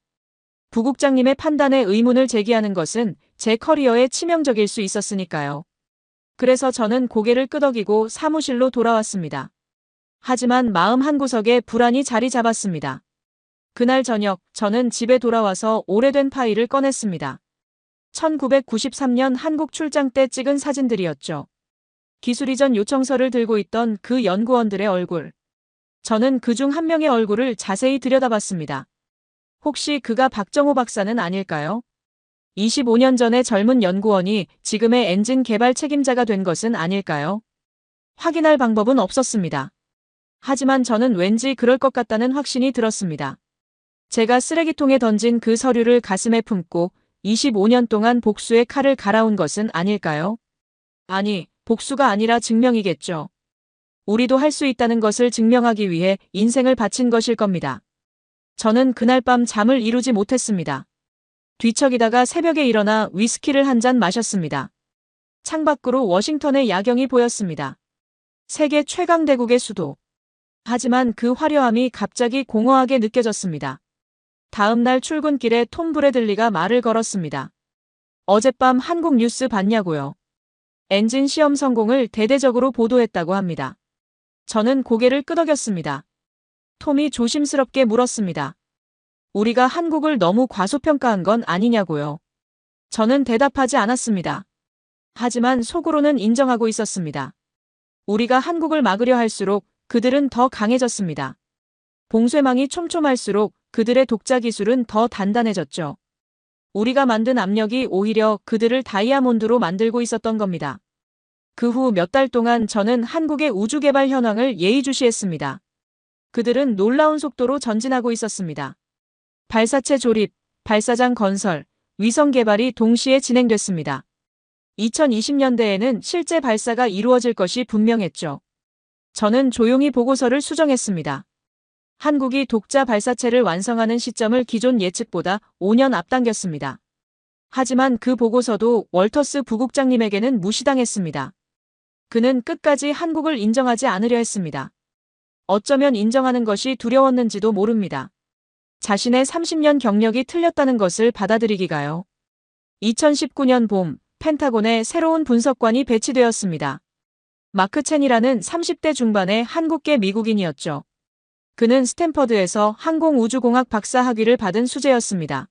부국장님의 판단에 의문을 제기하는 것은 제 커리어에 치명적일 수 있었으니까요. 그래서 저는 고개를 끄덕이고 사무실로 돌아왔습니다. 하지만 마음 한구석에 불안이 자리 잡았습니다. 그날 저녁 저는 집에 돌아와서 오래된 파일을 꺼냈습니다. 1993년 한국 출장 때 찍은 사진들이었죠. 기술 이전 요청서를 들고 있던 그 연구원들의 얼굴. 저는 그중 한 명의 얼굴을 자세히 들여다봤습니다. 혹시 그가 박정호 박사는 아닐까요? 25년 전의 젊은 연구원이 지금의 엔진 개발 책임자가 된 것은 아닐까요? 확인할 방법은 없었습니다. 하지만 저는 왠지 그럴 것 같다는 확신이 들었습니다. 제가 쓰레기통에 던진 그 서류를 가슴에 품고 25년 동안 복수의 칼을 갈아온 것은 아닐까요? 아니, 복수가 아니라 증명이겠죠. 우리도 할 수 있다는 것을 증명하기 위해 인생을 바친 것일 겁니다. 저는 그날 밤 잠을 이루지 못했습니다. 뒤척이다가 새벽에 일어나 위스키를 한 잔 마셨습니다. 창밖으로 워싱턴의 야경이 보였습니다. 세계 최강대국의 수도. 하지만 그 화려함이 갑자기 공허하게 느껴졌습니다. 다음 날 출근길에 톰 브래들리가 말을 걸었습니다. 어젯밤 한국 뉴스 봤냐고요. 엔진 시험 성공을 대대적으로 보도했다고 합니다. 저는 고개를 끄덕였습니다. 톰이 조심스럽게 물었습니다. 우리가 한국을 너무 과소평가한 건 아니냐고요. 저는 대답하지 않았습니다. 하지만 속으로는 인정하고 있었습니다. 우리가 한국을 막으려 할수록 그들은 더 강해졌습니다. 봉쇄망이 촘촘할수록 그들의 독자 기술은 더 단단해졌죠. 우리가 만든 압력이 오히려 그들을 다이아몬드로 만들고 있었던 겁니다. 그 후 몇 달 동안 저는 한국의 우주 개발 현황을 예의주시했습니다. 그들은 놀라운 속도로 전진하고 있었습니다. 발사체 조립, 발사장 건설, 위성 개발이 동시에 진행됐습니다. 2020년대에는 실제 발사가 이루어질 것이 분명했죠. 저는 조용히 보고서를 수정했습니다. 한국이 독자 발사체를 완성하는 시점을 기존 예측보다 5년 앞당겼습니다. 하지만 그 보고서도 월터스 부국장님에게는 무시당했습니다. 그는 끝까지 한국을 인정하지 않으려 했습니다. 어쩌면 인정하는 것이 두려웠는지도 모릅니다. 자신의 30년 경력이 틀렸다는 것을 받아들이기가요. 2019년 봄, 펜타곤에 새로운 분석관이 배치되었습니다. 마크 첸이라는 30대 중반의 한국계 미국인이었죠. 그는 스탠퍼드에서 항공우주공학 박사 학위를 받은 수재였습니다.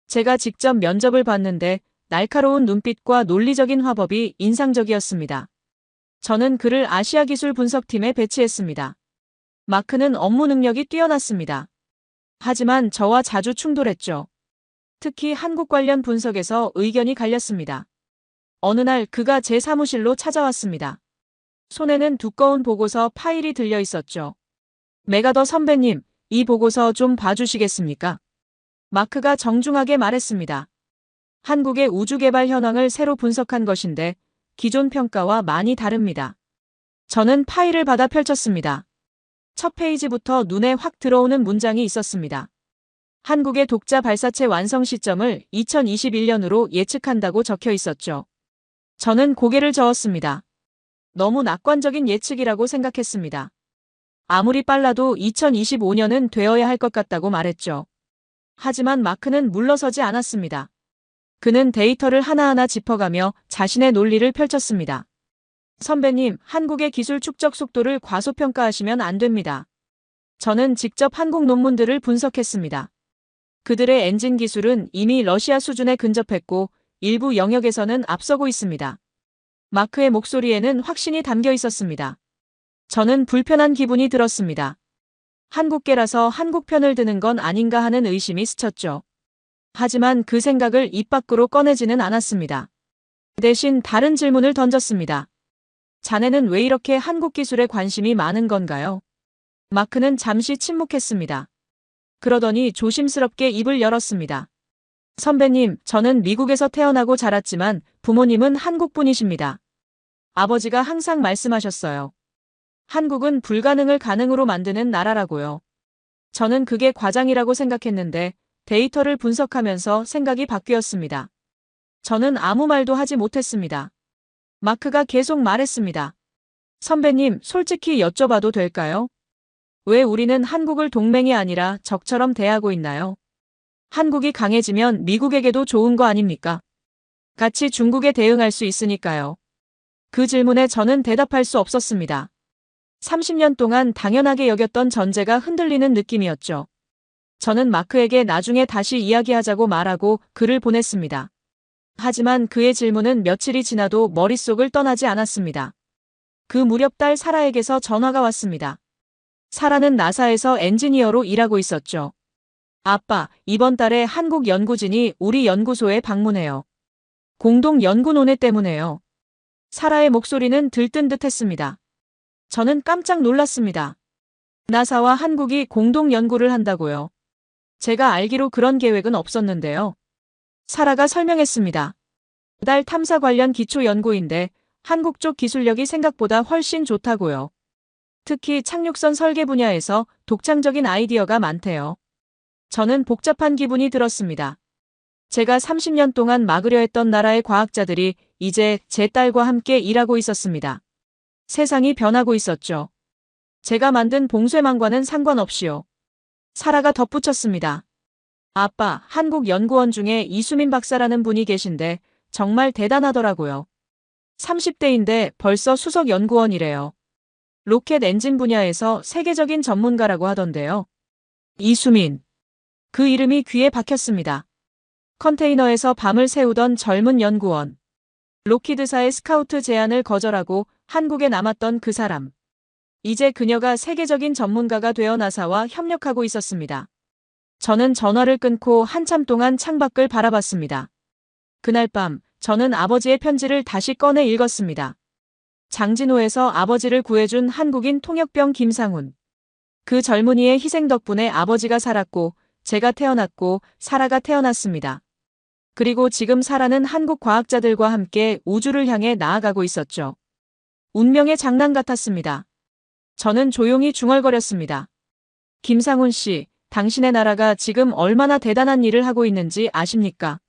제가 직접 면접을 봤는데 날카로운 눈빛과 논리적인 화법이 인상적이었습니다. 저는 그를 아시아 기술 분석팀에 배치했습니다. 마크는 업무 능력이 뛰어났습니다. 하지만 저와 자주 충돌했죠. 특히 한국 관련 분석에서 의견이 갈렸습니다. 어느 날 그가 제 사무실로 찾아왔습니다. 손에는 두꺼운 보고서 파일이 들려 있었죠. 메가더 선배님, 이 보고서 좀 봐주시겠습니까? 마크가 정중하게 말했습니다. 한국의 우주개발 현황을 새로 분석한 것인데 기존 평가와 많이 다릅니다. 저는 파일을 받아 펼쳤습니다. 첫 페이지부터 눈에 확 들어오는 문장이 있었습니다. 한국의 독자 발사체 완성 시점을 2021년으로 예측한다고 적혀 있었죠. 저는 고개를 저었습니다. 너무 낙관적인 예측이라고 생각했습니다. 아무리 빨라도 2025년은 되어야 할 것 같다고 말했죠. 하지만 마크는 물러서지 않았습니다. 그는 데이터를 하나하나 짚어가며 자신의 논리를 펼쳤습니다. 선배님, 한국의 기술 축적 속도를 과소평가하시면 안 됩니다. 저는 직접 한국 논문들을 분석했습니다. 그들의 엔진 기술은 이미 러시아 수준에 근접했고 일부 영역에서는 앞서고 있습니다. 마크의 목소리에는 확신이 담겨 있었습니다. 저는 불편한 기분이 들었습니다. 한국계라서 한국 편을 드는 건 아닌가 하는 의심이 스쳤죠. 하지만 그 생각을 입 밖으로 꺼내지는 않았습니다. 대신 다른 질문을 던졌습니다. 자네는 왜 이렇게 한국 기술에 관심이 많은 건가요? 마크는 잠시 침묵했습니다. 그러더니 조심스럽게 입을 열었습니다. 선배님, 저는 미국에서 태어나고 자랐지만 부모님은 한국 분이십니다. 아버지가 항상 말씀하셨어요. 한국은 불가능을 가능으로 만드는 나라라고요. 저는 그게 과장이라고 생각했는데 데이터를 분석하면서 생각이 바뀌었습니다. 저는 아무 말도 하지 못했습니다. 마크가 계속 말했습니다. 선배님, 솔직히 여쭤봐도 될까요? 왜 우리는 한국을 동맹이 아니라 적처럼 대하고 있나요? 한국이 강해지면 미국에게도 좋은 거 아닙니까? 같이 중국에 대응할 수 있으니까요. 그 질문에 저는 대답할 수 없었습니다. 30년 동안 당연하게 여겼던 전제가 흔들리는 느낌이었죠. 저는 마크에게 나중에 다시 이야기하자고 말하고 글을 보냈습니다. 하지만 그의 질문은 며칠이 지나도 머릿속을 떠나지 않았습니다. 그 무렵 딸 사라에게서 전화가 왔습니다. 사라는 나사에서 엔지니어로 일하고 있었죠. 아빠, 이번 달에 한국 연구진이 우리 연구소에 방문해요. 공동 연구 논의 때문에요. 사라의 목소리는 들뜬 듯했습니다. 저는 깜짝 놀랐습니다. 나사와 한국이 공동 연구를 한다고요. 제가 알기로 그런 계획은 없었는데요. 사라가 설명했습니다. 달 탐사 관련 기초 연구인데 한국 쪽 기술력이 생각보다 훨씬 좋다고요. 특히 착륙선 설계 분야에서 독창적인 아이디어가 많대요. 저는 복잡한 기분이 들었습니다. 제가 30년 동안 막으려 했던 나라의 과학자들이 이제 제 딸과 함께 일하고 있었습니다. 세상이 변하고 있었죠. 제가 만든 봉쇄망과는 상관없이요. 사라가 덧붙였습니다. 아빠, 한국 연구원 중에 이수민 박사라는 분이 계신데 정말 대단하더라고요. 30대인데 벌써 수석 연구원이래요. 로켓 엔진 분야에서 세계적인 전문가라고 하던데요. 이수민. 그 이름이 귀에 박혔습니다. 컨테이너에서 밤을 새우던 젊은 연구원. 로키드사의 스카우트 제안을 거절하고 한국에 남았던 그 사람. 이제 그녀가 세계적인 전문가가 되어 나사와 협력하고 있었습니다. 저는 전화를 끊고 한참 동안 창밖을 바라봤습니다. 그날 밤, 저는 아버지의 편지를 다시 꺼내 읽었습니다. 장진호에서 아버지를 구해준 한국인 통역병 김상훈. 그 젊은이의 희생 덕분에 아버지가 살았고, 제가 태어났고, 사라가 태어났습니다. 그리고 지금 사라는 한국 과학자들과 함께 우주를 향해 나아가고 있었죠. 운명의 장난 같았습니다. 저는 조용히 중얼거렸습니다. 김상훈 씨, 당신의 나라가 지금 얼마나 대단한 일을 하고 있는지 아십니까?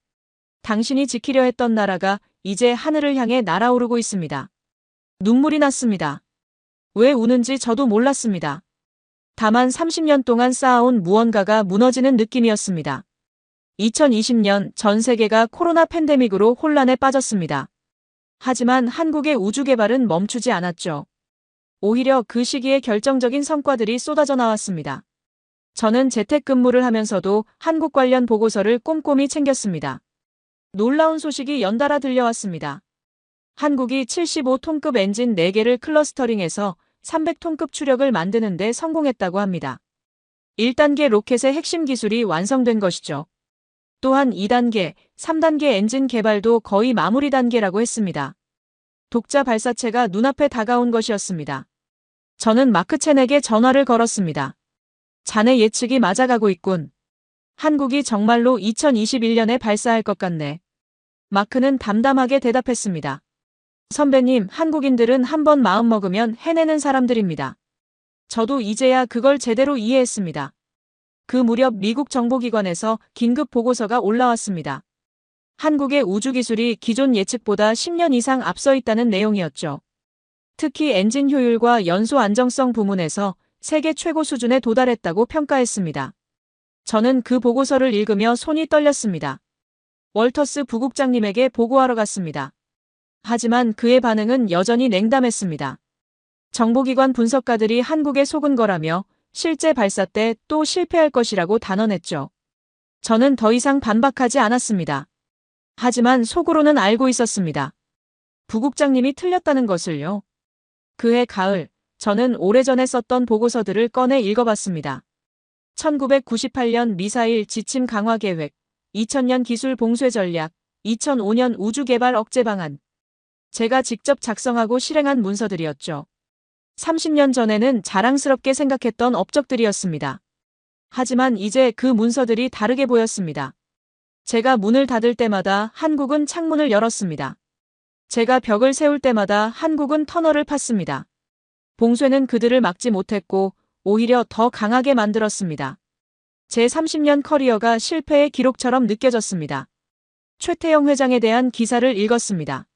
당신이 지키려 했던 나라가 이제 하늘을 향해 날아오르고 있습니다. 눈물이 났습니다. 왜 우는지 저도 몰랐습니다. 다만 30년 동안 쌓아온 무언가가 무너지는 느낌이었습니다. 2020년 전 세계가 코로나 팬데믹으로 혼란에 빠졌습니다. 하지만 한국의 우주 개발은 멈추지 않았죠. 오히려 그 시기에 결정적인 성과들이 쏟아져 나왔습니다. 저는 재택근무를 하면서도 한국 관련 보고서를 꼼꼼히 챙겼습니다. 놀라운 소식이 연달아 들려왔습니다. 한국이 75톤급 엔진 4개를 클러스터링해서 300톤급 추력을 만드는 데 성공했다고 합니다. 1단계 로켓의 핵심 기술이 완성된 것이죠. 또한 2단계, 3단계 엔진 개발도 거의 마무리 단계라고 했습니다. 독자 발사체가 눈앞에 다가온 것이었습니다. 저는 마크 첸에게 전화를 걸었습니다. 자네 예측이 맞아가고 있군. 한국이 정말로 2021년에 발사할 것 같네. 마크는 담담하게 대답했습니다. 선배님, 한국인들은 한번 마음먹으면 해내는 사람들입니다. 저도 이제야 그걸 제대로 이해했습니다. 그 무렵 미국 정보기관에서 긴급 보고서가 올라왔습니다. 한국의 우주기술이 기존 예측보다 10년 이상 앞서 있다는 내용이었죠. 특히 엔진 효율과 연소 안정성 부문에서 세계 최고 수준에 도달했다고 평가했습니다. 저는 그 보고서를 읽으며 손이 떨렸습니다. 월터스 부국장님에게 보고하러 갔습니다. 하지만 그의 반응은 여전히 냉담했습니다. 정보기관 분석가들이 한국에 속은 거라며 실제 발사 때 또 실패할 것이라고 단언했죠. 저는 더 이상 반박하지 않았습니다. 하지만 속으로는 알고 있었습니다. 부국장님이 틀렸다는 것을요. 그해 가을, 저는 오래전에 썼던 보고서들을 꺼내 읽어봤습니다. 1998년 미사일 지침 강화 계획, 2000년 기술 봉쇄 전략, 2005년 우주 개발 억제 방안. 제가 직접 작성하고 실행한 문서들이었죠. 30년 전에는 자랑스럽게 생각했던 업적들이었습니다. 하지만 이제 그 문서들이 다르게 보였습니다. 제가 문을 닫을 때마다 한국은 창문을 열었습니다. 제가 벽을 세울 때마다 한국은 터널을 팠습니다. 봉쇄는 그들을 막지 못했고 오히려 더 강하게 만들었습니다. 제 30년 커리어가 실패의 기록처럼 느껴졌습니다. 최태영 회장에 대한 기사를 읽었습니다.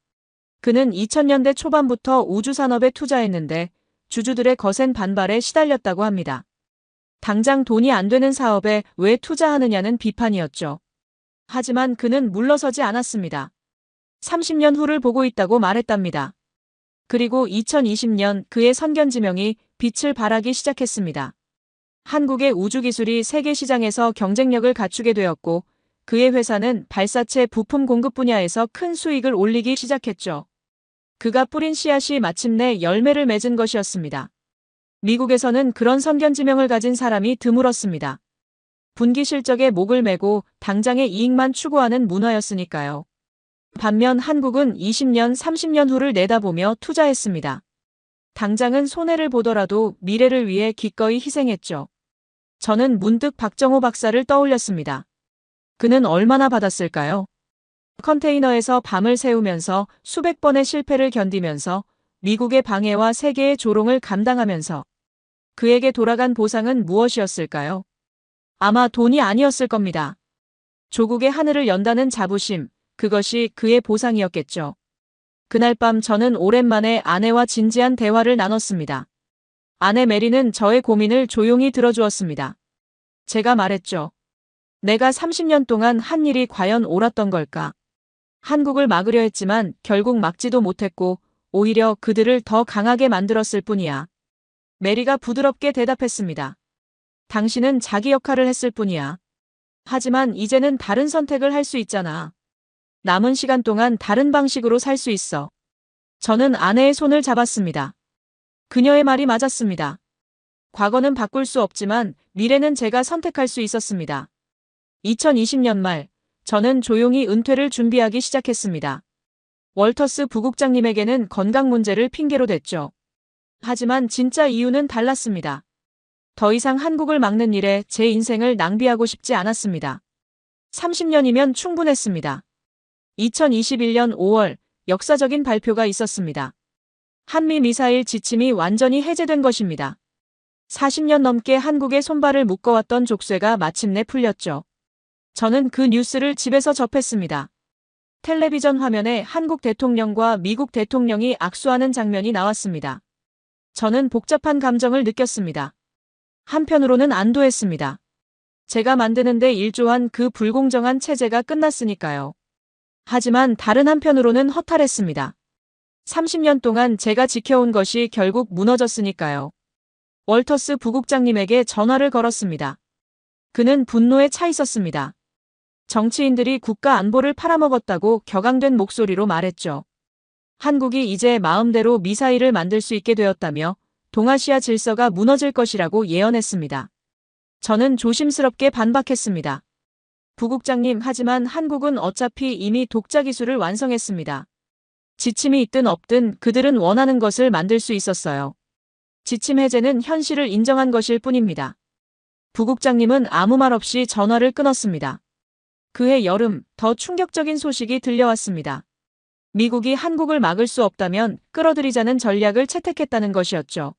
그는 2000년대 초반부터 우주산업에 투자했는데 주주들의 거센 반발에 시달렸다고 합니다. 당장 돈이 안 되는 사업에 왜 투자하느냐는 비판이었죠. 하지만 그는 물러서지 않았습니다. 30년 후를 보고 있다고 말했답니다. 그리고 2020년 그의 선견지명이 빛을 발하기 시작했습니다. 한국의 우주기술이 세계 시장에서 경쟁력을 갖추게 되었고 그의 회사는 발사체 부품 공급 분야에서 큰 수익을 올리기 시작했죠. 그가 뿌린 씨앗이 마침내 열매를 맺은 것이었습니다. 미국에서는 그런 선견지명을 가진 사람이 드물었습니다. 분기 실적에 목을 매고 당장의 이익만 추구하는 문화였으니까요. 반면 한국은 20년, 30년 후를 내다보며 투자했습니다. 당장은 손해를 보더라도 미래를 위해 기꺼이 희생했죠. 저는 문득 박정호 박사를 떠올렸습니다. 그는 얼마나 받았을까요? 컨테이너에서 밤을 새우면서 수백 번의 실패를 견디면서 미국의 방해와 세계의 조롱을 감당하면서 그에게 돌아간 보상은 무엇이었을까요? 아마 돈이 아니었을 겁니다. 조국의 하늘을 연다는 자부심, 그것이 그의 보상이었겠죠. 그날 밤 저는 오랜만에 아내와 진지한 대화를 나눴습니다. 아내 메리는 저의 고민을 조용히 들어주었습니다. 제가 말했죠. 내가 30년 동안 한 일이 과연 옳았던 걸까? 한국을 막으려 했지만 결국 막지도 못했고 오히려 그들을 더 강하게 만들었을 뿐이야. 메리가 부드럽게 대답했습니다. 당신은 자기 역할을 했을 뿐이야. 하지만 이제는 다른 선택을 할 수 있잖아. 남은 시간 동안 다른 방식으로 살 수 있어. 저는 아내의 손을 잡았습니다. 그녀의 말이 맞았습니다. 과거는 바꿀 수 없지만 미래는 제가 선택할 수 있었습니다. 2020년 말, 저는 조용히 은퇴를 준비하기 시작했습니다. 월터스 부국장님에게는 건강 문제를 핑계로 댔죠. 하지만 진짜 이유는 달랐습니다. 더 이상 한국을 막는 일에 제 인생을 낭비하고 싶지 않았습니다. 30년이면 충분했습니다. 2021년 5월 역사적인 발표가 있었습니다. 한미 미사일 지침이 완전히 해제된 것입니다. 40년 넘게 한국에 손발을 묶어왔던 족쇄가 마침내 풀렸죠. 저는 그 뉴스를 집에서 접했습니다. 텔레비전 화면에 한국 대통령과 미국 대통령이 악수하는 장면이 나왔습니다. 저는 복잡한 감정을 느꼈습니다. 한편으로는 안도했습니다. 제가 만드는데 일조한 그 불공정한 체제가 끝났으니까요. 하지만 다른 한편으로는 허탈했습니다. 30년 동안 제가 지켜온 것이 결국 무너졌으니까요. 월터스 부국장님에게 전화를 걸었습니다. 그는 분노에 차 있었습니다. 정치인들이 국가 안보를 팔아먹었다고 격앙된 목소리로 말했죠. 한국이 이제 마음대로 미사일을 만들 수 있게 되었다며 동아시아 질서가 무너질 것이라고 예언했습니다. 저는 조심스럽게 반박했습니다. 부국장님, 하지만 한국은 어차피 이미 독자 기술을 완성했습니다. 지침이 있든 없든 그들은 원하는 것을 만들 수 있었어요. 지침 해제는 현실을 인정한 것일 뿐입니다. 부국장님은 아무 말 없이 전화를 끊었습니다. 그해 여름, 더 충격적인 소식이 들려왔습니다. 미국이 한국을 막을 수 없다면 끌어들이자는 전략을 채택했다는 것이었죠.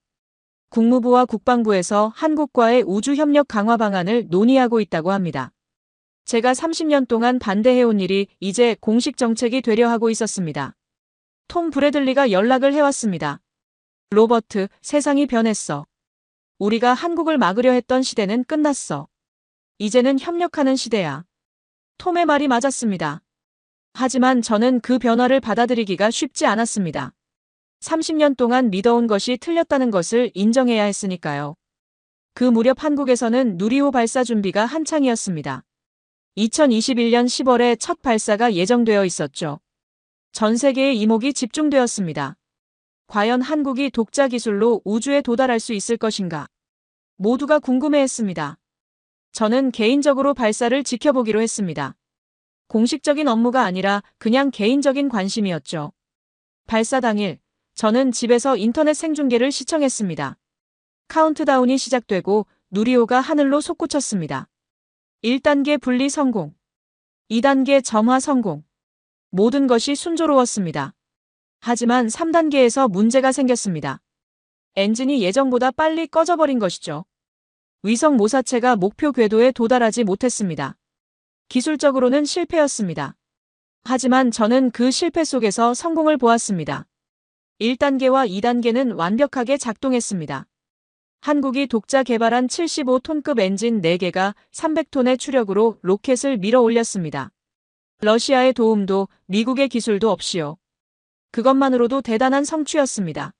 국무부와 국방부에서 한국과의 우주협력 강화 방안을 논의하고 있다고 합니다. 제가 30년 동안 반대해온 일이 이제 공식 정책이 되려 하고 있었습니다. 톰 브래들리가 연락을 해왔습니다. 로버트, 세상이 변했어. 우리가 한국을 막으려 했던 시대는 끝났어. 이제는 협력하는 시대야. 톰의 말이 맞았습니다. 하지만 저는 그 변화를 받아들이기가 쉽지 않았습니다. 30년 동안 믿어온 것이 틀렸다는 것을 인정해야 했으니까요. 그 무렵 한국에서는 누리호 발사 준비가 한창이었습니다. 2021년 10월에 첫 발사가 예정되어 있었죠. 전 세계의 이목이 집중되었습니다. 과연 한국이 독자 기술로 우주에 도달할 수 있을 것인가? 모두가 궁금해했습니다. 저는 개인적으로 발사를 지켜보기로 했습니다. 공식적인 업무가 아니라 그냥 개인적인 관심이었죠. 발사 당일, 저는 집에서 인터넷 생중계를 시청했습니다. 카운트다운이 시작되고 누리호가 하늘로 솟구쳤습니다. 1단계 분리 성공, 2단계 점화 성공. 모든 것이 순조로웠습니다. 하지만 3단계에서 문제가 생겼습니다. 엔진이 예정보다 빨리 꺼져버린 것이죠. 위성 모사체가 목표 궤도에 도달하지 못했습니다. 기술적으로는 실패였습니다. 하지만 저는 그 실패 속에서 성공을 보았습니다. 1단계와 2단계는 완벽하게 작동했습니다. 한국이 독자 개발한 75톤급 엔진 4개가 300톤의 추력으로 로켓을 밀어 올렸습니다. 러시아의 도움도 미국의 기술도 없이요. 그것만으로도 대단한 성취였습니다.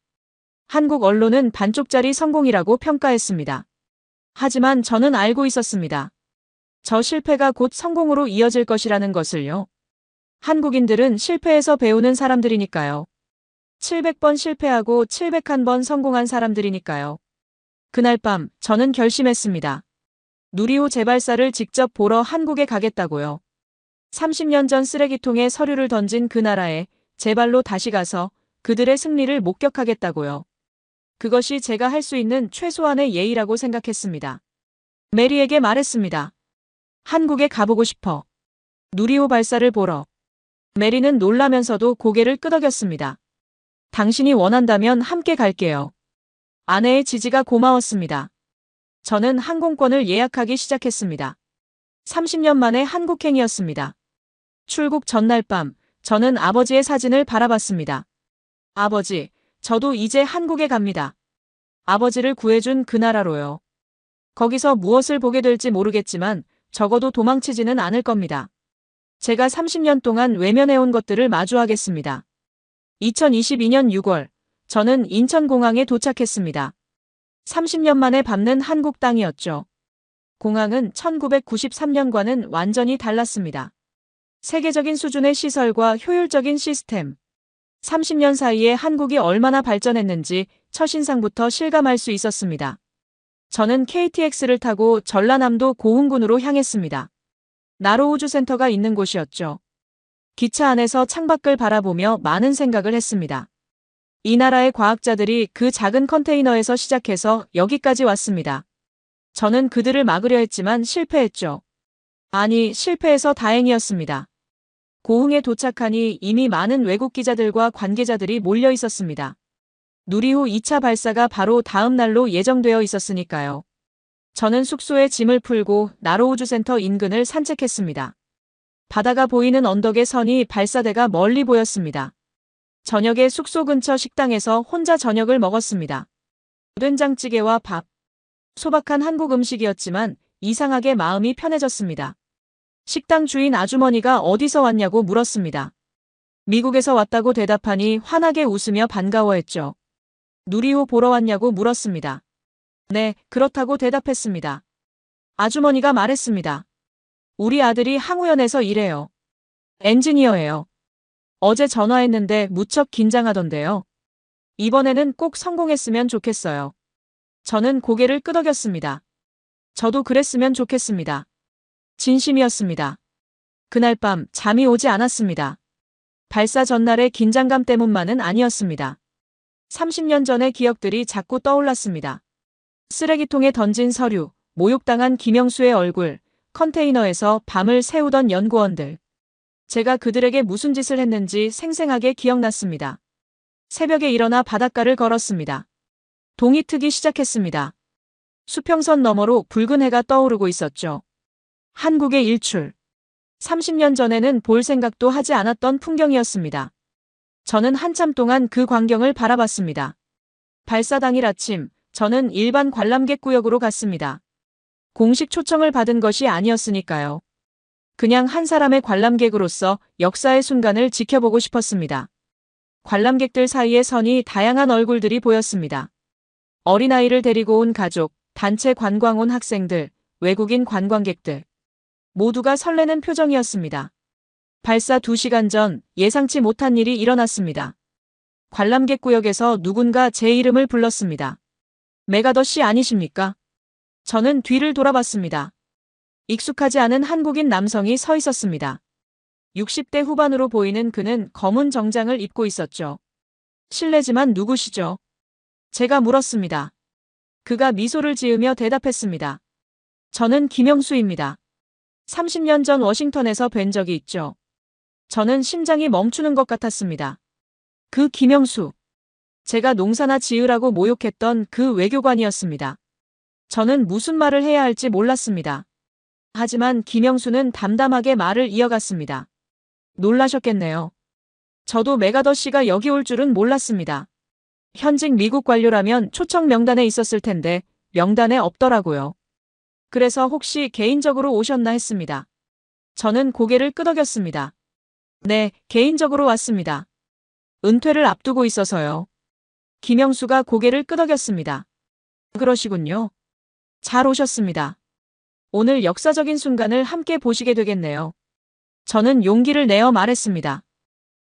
한국 언론은 반쪽짜리 성공이라고 평가했습니다. 하지만 저는 알고 있었습니다. 저 실패가 곧 성공으로 이어질 것이라는 것을요. 한국인들은 실패에서 배우는 사람들이니까요. 700번 실패하고 701번 성공한 사람들이니까요. 그날 밤 저는 결심했습니다. 누리호 재발사를 직접 보러 한국에 가겠다고요. 30년 전 쓰레기통에 서류를 던진 그 나라에 제 발로 다시 가서 그들의 승리를 목격하겠다고요. 그것이 제가 할 수 있는 최소한의 예의라고 생각했습니다. 메리에게 말했습니다. 한국에 가보고 싶어. 누리호 발사를 보러. 메리는 놀라면서도 고개를 끄덕였습니다. 당신이 원한다면 함께 갈게요. 아내의 지지가 고마웠습니다. 저는 항공권을 예약하기 시작했습니다. 30년 만에 한국행이었습니다. 출국 전날 밤, 저는 아버지의 사진을 바라봤습니다. 아버지, 저도 이제 한국에 갑니다. 아버지를 구해준 그 나라로요. 거기서 무엇을 보게 될지 모르겠지만 적어도 도망치지는 않을 겁니다. 제가 30년 동안 외면해온 것들을 마주하겠습니다. 2022년 6월, 저는 인천공항에 도착했습니다. 30년 만에 밟는 한국 땅이었죠. 공항은 1993년과는 완전히 달랐습니다. 세계적인 수준의 시설과 효율적인 시스템. 30년 사이에 한국이 얼마나 발전했는지 첫인상부터 실감할 수 있었습니다. 저는 KTX를 타고 전라남도 고흥군으로 향했습니다. 나로우주센터가 있는 곳이었죠. 기차 안에서 창밖을 바라보며 많은 생각을 했습니다. 이 나라의 과학자들이 그 작은 컨테이너에서 시작해서 여기까지 왔습니다. 저는 그들을 막으려 했지만 실패했죠. 아니, 실패해서 다행이었습니다. 고흥에 도착하니 이미 많은 외국 기자들과 관계자들이 몰려 있었습니다. 누리호 2차 발사가 바로 다음 날로 예정되어 있었으니까요. 저는 숙소에 짐을 풀고 나로우주센터 인근을 산책했습니다. 바다가 보이는 언덕의 선이 발사대가 멀리 보였습니다. 저녁에 숙소 근처 식당에서 혼자 저녁을 먹었습니다. 된장찌개와 밥. 소박한 한국 음식이었지만 이상하게 마음이 편해졌습니다. 식당 주인 아주머니가 어디서 왔냐고 물었습니다. 미국에서 왔다고 대답하니 환하게 웃으며 반가워했죠. 누리호 보러 왔냐고 물었습니다. 네, 그렇다고 대답했습니다. 아주머니가 말했습니다. 우리 아들이 항우연에서 일해요. 엔지니어예요. 어제 전화했는데 무척 긴장하던데요. 이번에는 꼭 성공했으면 좋겠어요. 저는 고개를 끄덕였습니다. 저도 그랬으면 좋겠습니다. 진심이었습니다. 그날 밤 잠이 오지 않았습니다. 발사 전날의 긴장감 때문만은 아니었습니다. 30년 전의 기억들이 자꾸 떠올랐습니다. 쓰레기통에 던진 서류, 모욕당한 김영수의 얼굴, 컨테이너에서 밤을 새우던 연구원들. 제가 그들에게 무슨 짓을 했는지 생생하게 기억났습니다. 새벽에 일어나 바닷가를 걸었습니다. 동이 트기 시작했습니다. 수평선 너머로 붉은 해가 떠오르고 있었죠. 한국의 일출. 30년 전에는 볼 생각도 하지 않았던 풍경이었습니다. 저는 한참 동안 그 광경을 바라봤습니다. 발사 당일 아침, 저는 일반 관람객 구역으로 갔습니다. 공식 초청을 받은 것이 아니었으니까요. 그냥 한 사람의 관람객으로서 역사의 순간을 지켜보고 싶었습니다. 관람객들 사이에 선이 다양한 얼굴들이 보였습니다. 어린아이를 데리고 온 가족, 단체 관광 온 학생들, 외국인 관광객들. 모두가 설레는 표정이었습니다. 발사 2시간 전 예상치 못한 일이 일어났습니다. 관람객 구역에서 누군가 제 이름을 불렀습니다. 메가더 씨 아니십니까? 저는 뒤를 돌아봤습니다. 익숙하지 않은 한국인 남성이 서 있었습니다. 60대 후반으로 보이는 그는 검은 정장을 입고 있었죠. 실례지만 누구시죠? 제가 물었습니다. 그가 미소를 지으며 대답했습니다. 저는 김영수입니다. 30년 전 워싱턴에서 뵌 적이 있죠. 저는 심장이 멈추는 것 같았습니다. 그 김영수. 제가 농사나 지으라고 모욕했던 그 외교관이었습니다. 저는 무슨 말을 해야 할지 몰랐습니다. 하지만 김영수는 담담하게 말을 이어갔습니다. 놀라셨겠네요. 저도 메가더 씨가 여기 올 줄은 몰랐습니다. 현직 미국 관료라면 초청 명단에 있었을 텐데 명단에 없더라고요. 그래서 혹시 개인적으로 오셨나 했습니다. 저는 고개를 끄덕였습니다. 네, 개인적으로 왔습니다. 은퇴를 앞두고 있어서요. 김영수가 고개를 끄덕였습니다. 그러시군요. 잘 오셨습니다. 오늘 역사적인 순간을 함께 보시게 되겠네요. 저는 용기를 내어 말했습니다.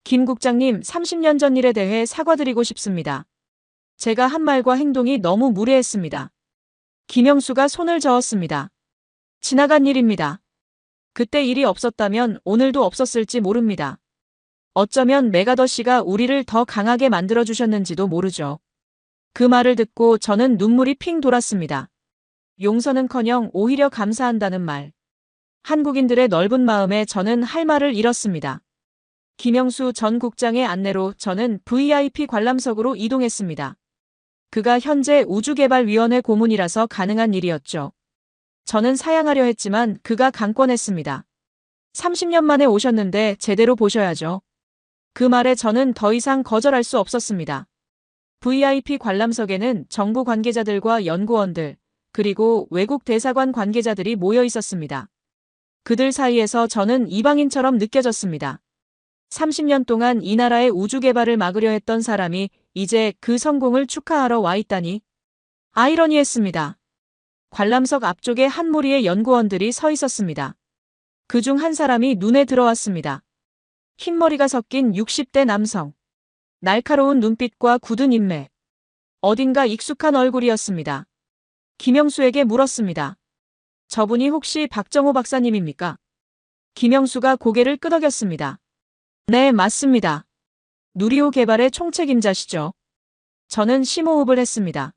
김 국장님, 30년 전 일에 대해 사과드리고 싶습니다. 제가 한 말과 행동이 너무 무례했습니다. 김영수가 손을 저었습니다. 지나간 일입니다. 그때 일이 없었다면 오늘도 없었을지 모릅니다. 어쩌면 메가더 씨가 우리를 더 강하게 만들어주셨는지도 모르죠. 그 말을 듣고 저는 눈물이 핑 돌았습니다. 용서는커녕 오히려 감사한다는 말. 한국인들의 넓은 마음에 저는 할 말을 잃었습니다. 김영수 전 국장의 안내로 저는 VIP 관람석으로 이동했습니다. 그가 현재 우주개발위원회 고문이라서 가능한 일이었죠. 저는 사양하려 했지만 그가 강권했습니다. 30년 만에 오셨는데 제대로 보셔야죠. 그 말에 저는 더 이상 거절할 수 없었습니다. VIP 관람석에는 정부 관계자들과 연구원들, 그리고 외국 대사관 관계자들이 모여 있었습니다. 그들 사이에서 저는 이방인처럼 느껴졌습니다. 30년 동안 이 나라의 우주 개발을 막으려 했던 사람이 이제 그 성공을 축하하러 와 있다니. 아이러니했습니다. 관람석 앞쪽에 한 무리의 연구원들이 서 있었습니다. 그중 한 사람이 눈에 들어왔습니다. 흰머리가 섞인 60대 남성. 날카로운 눈빛과 굳은 인맥. 어딘가 익숙한 얼굴이었습니다. 김영수에게 물었습니다. 저분이 혹시 박정호 박사님입니까? 김영수가 고개를 끄덕였습니다. 네, 맞습니다. 누리호 개발의 총책임자시죠. 저는 심호흡을 했습니다.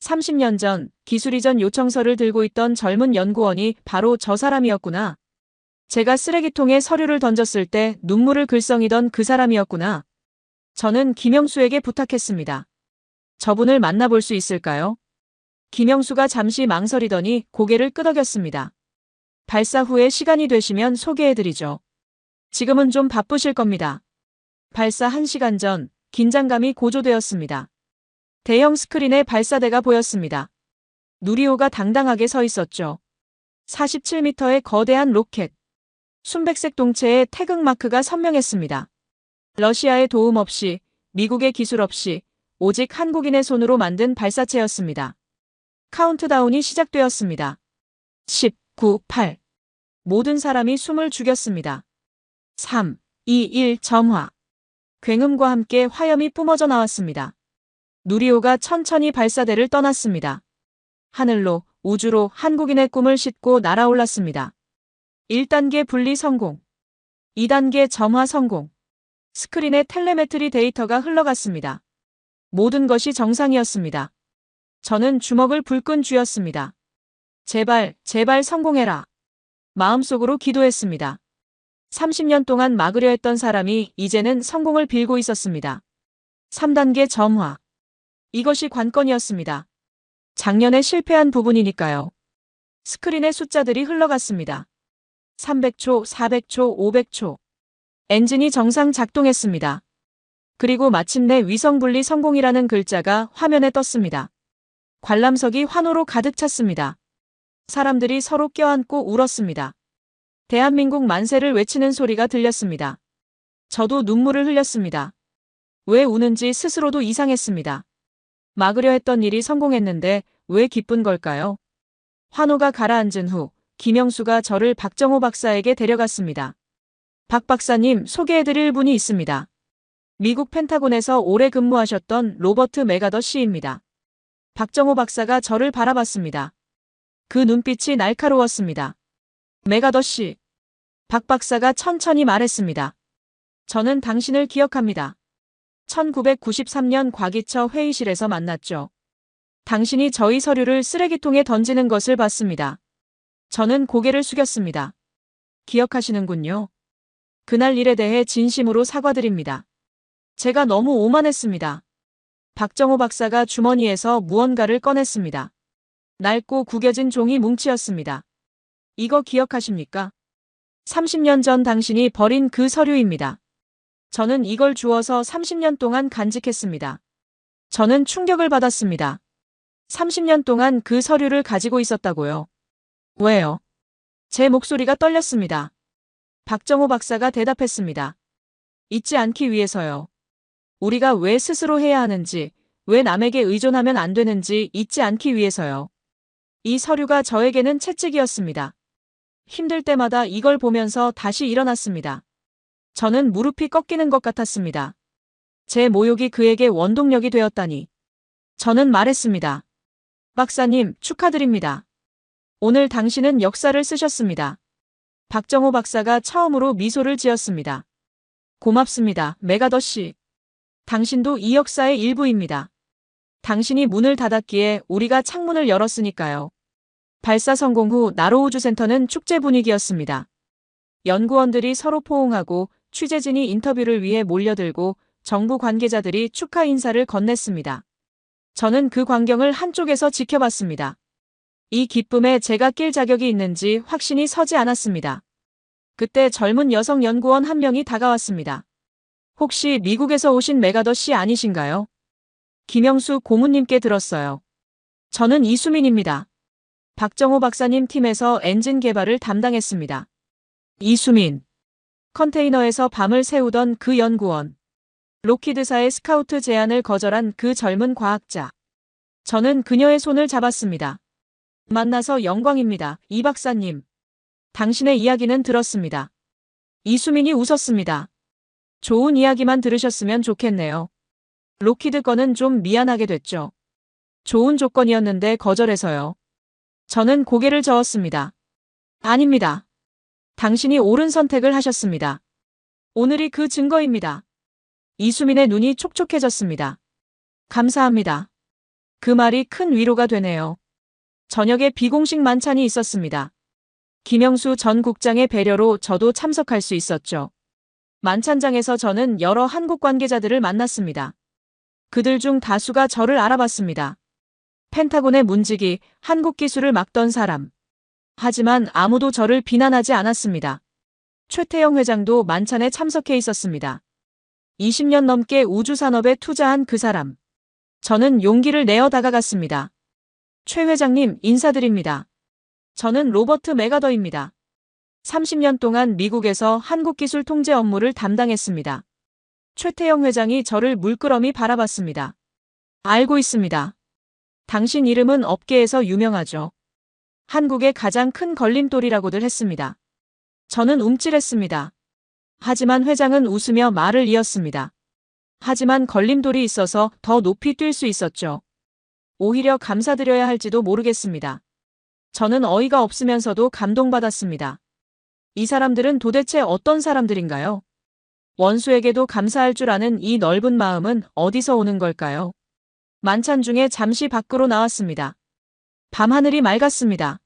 30년 전 기술 이전 요청서를 들고 있던 젊은 연구원이 바로 저 사람이었구나. 제가 쓰레기통에 서류를 던졌을 때 눈물을 글썽이던 그 사람이었구나. 저는 김영수에게 부탁했습니다. 저분을 만나볼 수 있을까요? 김영수가 잠시 망설이더니 고개를 끄덕였습니다. 발사 후에 시간이 되시면 소개해드리죠. 지금은 좀 바쁘실 겁니다. 발사 1시간 전 긴장감이 고조되었습니다. 대형 스크린에 발사대가 보였습니다. 누리호가 당당하게 서 있었죠. 47m의 거대한 로켓. 순백색 동체에 태극 마크가 선명했습니다. 러시아의 도움 없이, 미국의 기술 없이, 오직 한국인의 손으로 만든 발사체였습니다. 카운트다운이 시작되었습니다. 10, 9, 8. 모든 사람이 숨을 죽였습니다. 3, 2, 1 점화. 굉음과 함께 화염이 뿜어져 나왔습니다. 누리호가 천천히 발사대를 떠났습니다. 하늘로, 우주로 한국인의 꿈을 싣고 날아올랐습니다. 1단계 분리 성공. 2단계 점화 성공. 스크린에 텔레메트리 데이터가 흘러갔습니다. 모든 것이 정상이었습니다. 저는 주먹을 불끈 쥐었습니다. 제발, 제발 성공해라. 마음속으로 기도했습니다. 30년 동안 막으려 했던 사람이 이제는 성공을 빌고 있었습니다. 3단계 점화. 이것이 관건이었습니다. 작년에 실패한 부분이니까요. 스크린의 숫자들이 흘러갔습니다. 300초, 400초, 500초. 엔진이 정상 작동했습니다. 그리고 마침내 위성 분리 성공이라는 글자가 화면에 떴습니다. 관람석이 환호로 가득 찼습니다. 사람들이 서로 껴안고 울었습니다. 대한민국 만세를 외치는 소리가 들렸습니다. 저도 눈물을 흘렸습니다. 왜 우는지 스스로도 이상했습니다. 막으려 했던 일이 성공했는데 왜 기쁜 걸까요? 환호가 가라앉은 후 김영수가 저를 박정호 박사에게 데려갔습니다. 박 박사님, 소개해드릴 분이 있습니다. 미국 펜타곤에서 오래 근무하셨던 로버트 메가더 씨입니다. 박정호 박사가 저를 바라봤습니다. 그 눈빛이 날카로웠습니다. 메가더 씨. 박 박사가 천천히 말했습니다. 저는 당신을 기억합니다. 1993년 과기처 회의실에서 만났죠. 당신이 저희 서류를 쓰레기통에 던지는 것을 봤습니다. 저는 고개를 숙였습니다. 기억하시는군요. 그날 일에 대해 진심으로 사과드립니다. 제가 너무 오만했습니다. 박정호 박사가 주머니에서 무언가를 꺼냈습니다. 낡고 구겨진 종이 뭉치였습니다. 이거 기억하십니까? 30년 전 당신이 버린 그 서류입니다. 저는 이걸 주워서 30년 동안 간직했습니다. 저는 충격을 받았습니다. 30년 동안 그 서류를 가지고 있었다고요. 왜요? 제 목소리가 떨렸습니다. 박정호 박사가 대답했습니다. 잊지 않기 위해서요. 우리가 왜 스스로 해야 하는지, 왜 남에게 의존하면 안 되는지 잊지 않기 위해서요. 이 서류가 저에게는 채찍이었습니다. 힘들 때마다 이걸 보면서 다시 일어났습니다. 저는 무릎이 꺾이는 것 같았습니다. 제 모욕이 그에게 원동력이 되었다니. 저는 말했습니다. 박사님, 축하드립니다. 오늘 당신은 역사를 쓰셨습니다. 박정호 박사가 처음으로 미소를 지었습니다. 고맙습니다, 메가더 씨. 당신도 이 역사의 일부입니다. 당신이 문을 닫았기에 우리가 창문을 열었으니까요. 발사 성공 후 나로우주센터는 축제 분위기였습니다. 연구원들이 서로 포옹하고 취재진이 인터뷰를 위해 몰려들고 정부 관계자들이 축하 인사를 건넸습니다. 저는 그 광경을 한쪽에서 지켜봤습니다. 이 기쁨에 제가 낄 자격이 있는지 확신이 서지 않았습니다. 그때 젊은 여성 연구원 한 명이 다가왔습니다. 혹시 미국에서 오신 메가더 씨 아니신가요? 김영수 고문님께 들었어요. 저는 이수민입니다. 박정호 박사님 팀에서 엔진 개발을 담당했습니다. 이수민. 컨테이너에서 밤을 새우던 그 연구원. 로키드사의 스카우트 제안을 거절한 그 젊은 과학자. 저는 그녀의 손을 잡았습니다. 만나서 영광입니다, 이 박사님. 당신의 이야기는 들었습니다. 이수민이 웃었습니다. 좋은 이야기만 들으셨으면 좋겠네요. 로키드 건은 좀 미안하게 됐죠. 좋은 조건이었는데 거절해서요. 저는 고개를 저었습니다. 아닙니다. 당신이 옳은 선택을 하셨습니다. 오늘이 그 증거입니다. 이수민의 눈이 촉촉해졌습니다. 감사합니다. 그 말이 큰 위로가 되네요. 저녁에 비공식 만찬이 있었습니다. 김영수 전 국장의 배려로 저도 참석할 수 있었죠. 만찬장에서 저는 여러 한국 관계자들을 만났습니다. 그들 중 다수가 저를 알아봤습니다. 펜타곤의 문직이 한국 기술을 막던 사람. 하지만 아무도 저를 비난하지 않았습니다. 최태영 회장도 만찬에 참석해 있었습니다. 20년 넘게 우주산업에 투자한 그 사람. 저는 용기를 내어 다가갔습니다. 최 회장님 인사드립니다. 저는 로버트 맥아더입니다. 30년 동안 미국에서 한국기술 통제 업무를 담당했습니다. 최태영 회장이 저를 물끄러미 바라봤습니다. 알고 있습니다. 당신 이름은 업계에서 유명하죠. 한국의 가장 큰 걸림돌이라고들 했습니다. 저는 움찔했습니다. 하지만 회장은 웃으며 말을 이었습니다. 하지만 걸림돌이 있어서 더 높이 뛸 수 있었죠. 오히려 감사드려야 할지도 모르겠습니다. 저는 어이가 없으면서도 감동받았습니다. 이 사람들은 도대체 어떤 사람들인가요? 원수에게도 감사할 줄 아는 이 넓은 마음은 어디서 오는 걸까요? 만찬 중에 잠시 밖으로 나왔습니다. 밤하늘이 맑았습니다.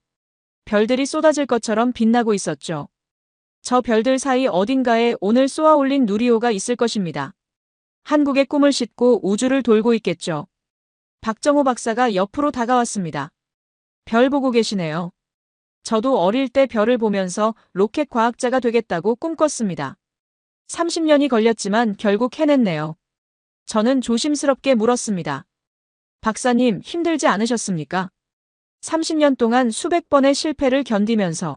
별들이 쏟아질 것처럼 빛나고 있었죠. 저 별들 사이 어딘가에 오늘 쏘아올린 누리호가 있을 것입니다. 한국의 꿈을 싣고 우주를 돌고 있겠죠. 박정호 박사가 옆으로 다가왔습니다. 별 보고 계시네요. 저도 어릴 때 별을 보면서 로켓 과학자가 되겠다고 꿈꿨습니다. 30년이 걸렸지만 결국 해냈네요. 저는 조심스럽게 물었습니다. 박사님, 힘들지 않으셨습니까? 30년 동안 수백 번의 실패를 견디면서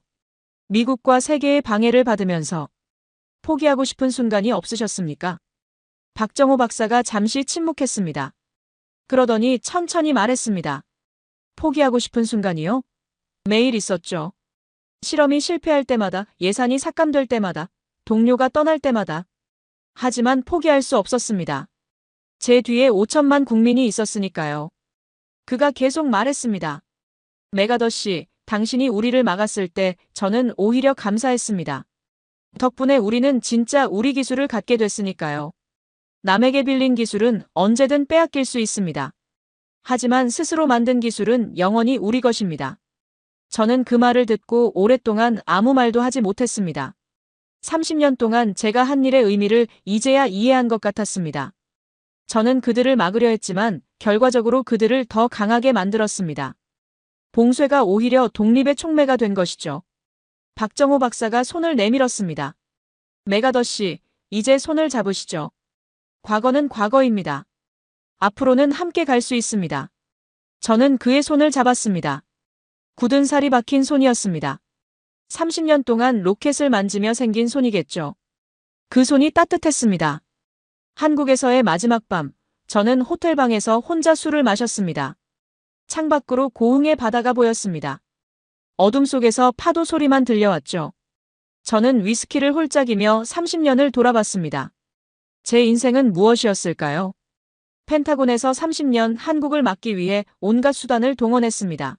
미국과 세계의 방해를 받으면서 포기하고 싶은 순간이 없으셨습니까? 박정호 박사가 잠시 침묵했습니다. 그러더니 천천히 말했습니다. 포기하고 싶은 순간이요? 매일 있었죠. 실험이 실패할 때마다, 예산이 삭감될 때마다, 동료가 떠날 때마다. 하지만 포기할 수 없었습니다. 제 뒤에 5천만 국민이 있었으니까요. 그가 계속 말했습니다. 맥아더 씨, 당신이 우리를 막았을 때 저는 오히려 감사했습니다. 덕분에 우리는 진짜 우리 기술을 갖게 됐으니까요. 남에게 빌린 기술은 언제든 빼앗길 수 있습니다. 하지만 스스로 만든 기술은 영원히 우리 것입니다. 저는 그 말을 듣고 오랫동안 아무 말도 하지 못했습니다. 30년 동안 제가 한 일의 의미를 이제야 이해한 것 같았습니다. 저는 그들을 막으려 했지만 결과적으로 그들을 더 강하게 만들었습니다. 봉쇄가 오히려 독립의 촉매가 된 것이죠. 박정호 박사가 손을 내밀었습니다. 맥아더 씨, 이제 손을 잡으시죠. 과거는 과거입니다. 앞으로는 함께 갈 수 있습니다. 저는 그의 손을 잡았습니다. 굳은 살이 박힌 손이었습니다. 30년 동안 로켓을 만지며 생긴 손이겠죠. 그 손이 따뜻했습니다. 한국에서의 마지막 밤, 저는 호텔방에서 혼자 술을 마셨습니다. 창밖으로 고흥의 바다가 보였습니다. 어둠 속에서 파도 소리만 들려왔죠. 저는 위스키를 홀짝이며 30년을 돌아봤습니다. 제 인생은 무엇이었을까요? 펜타곤에서 30년 한국을 막기 위해 온갖 수단을 동원했습니다.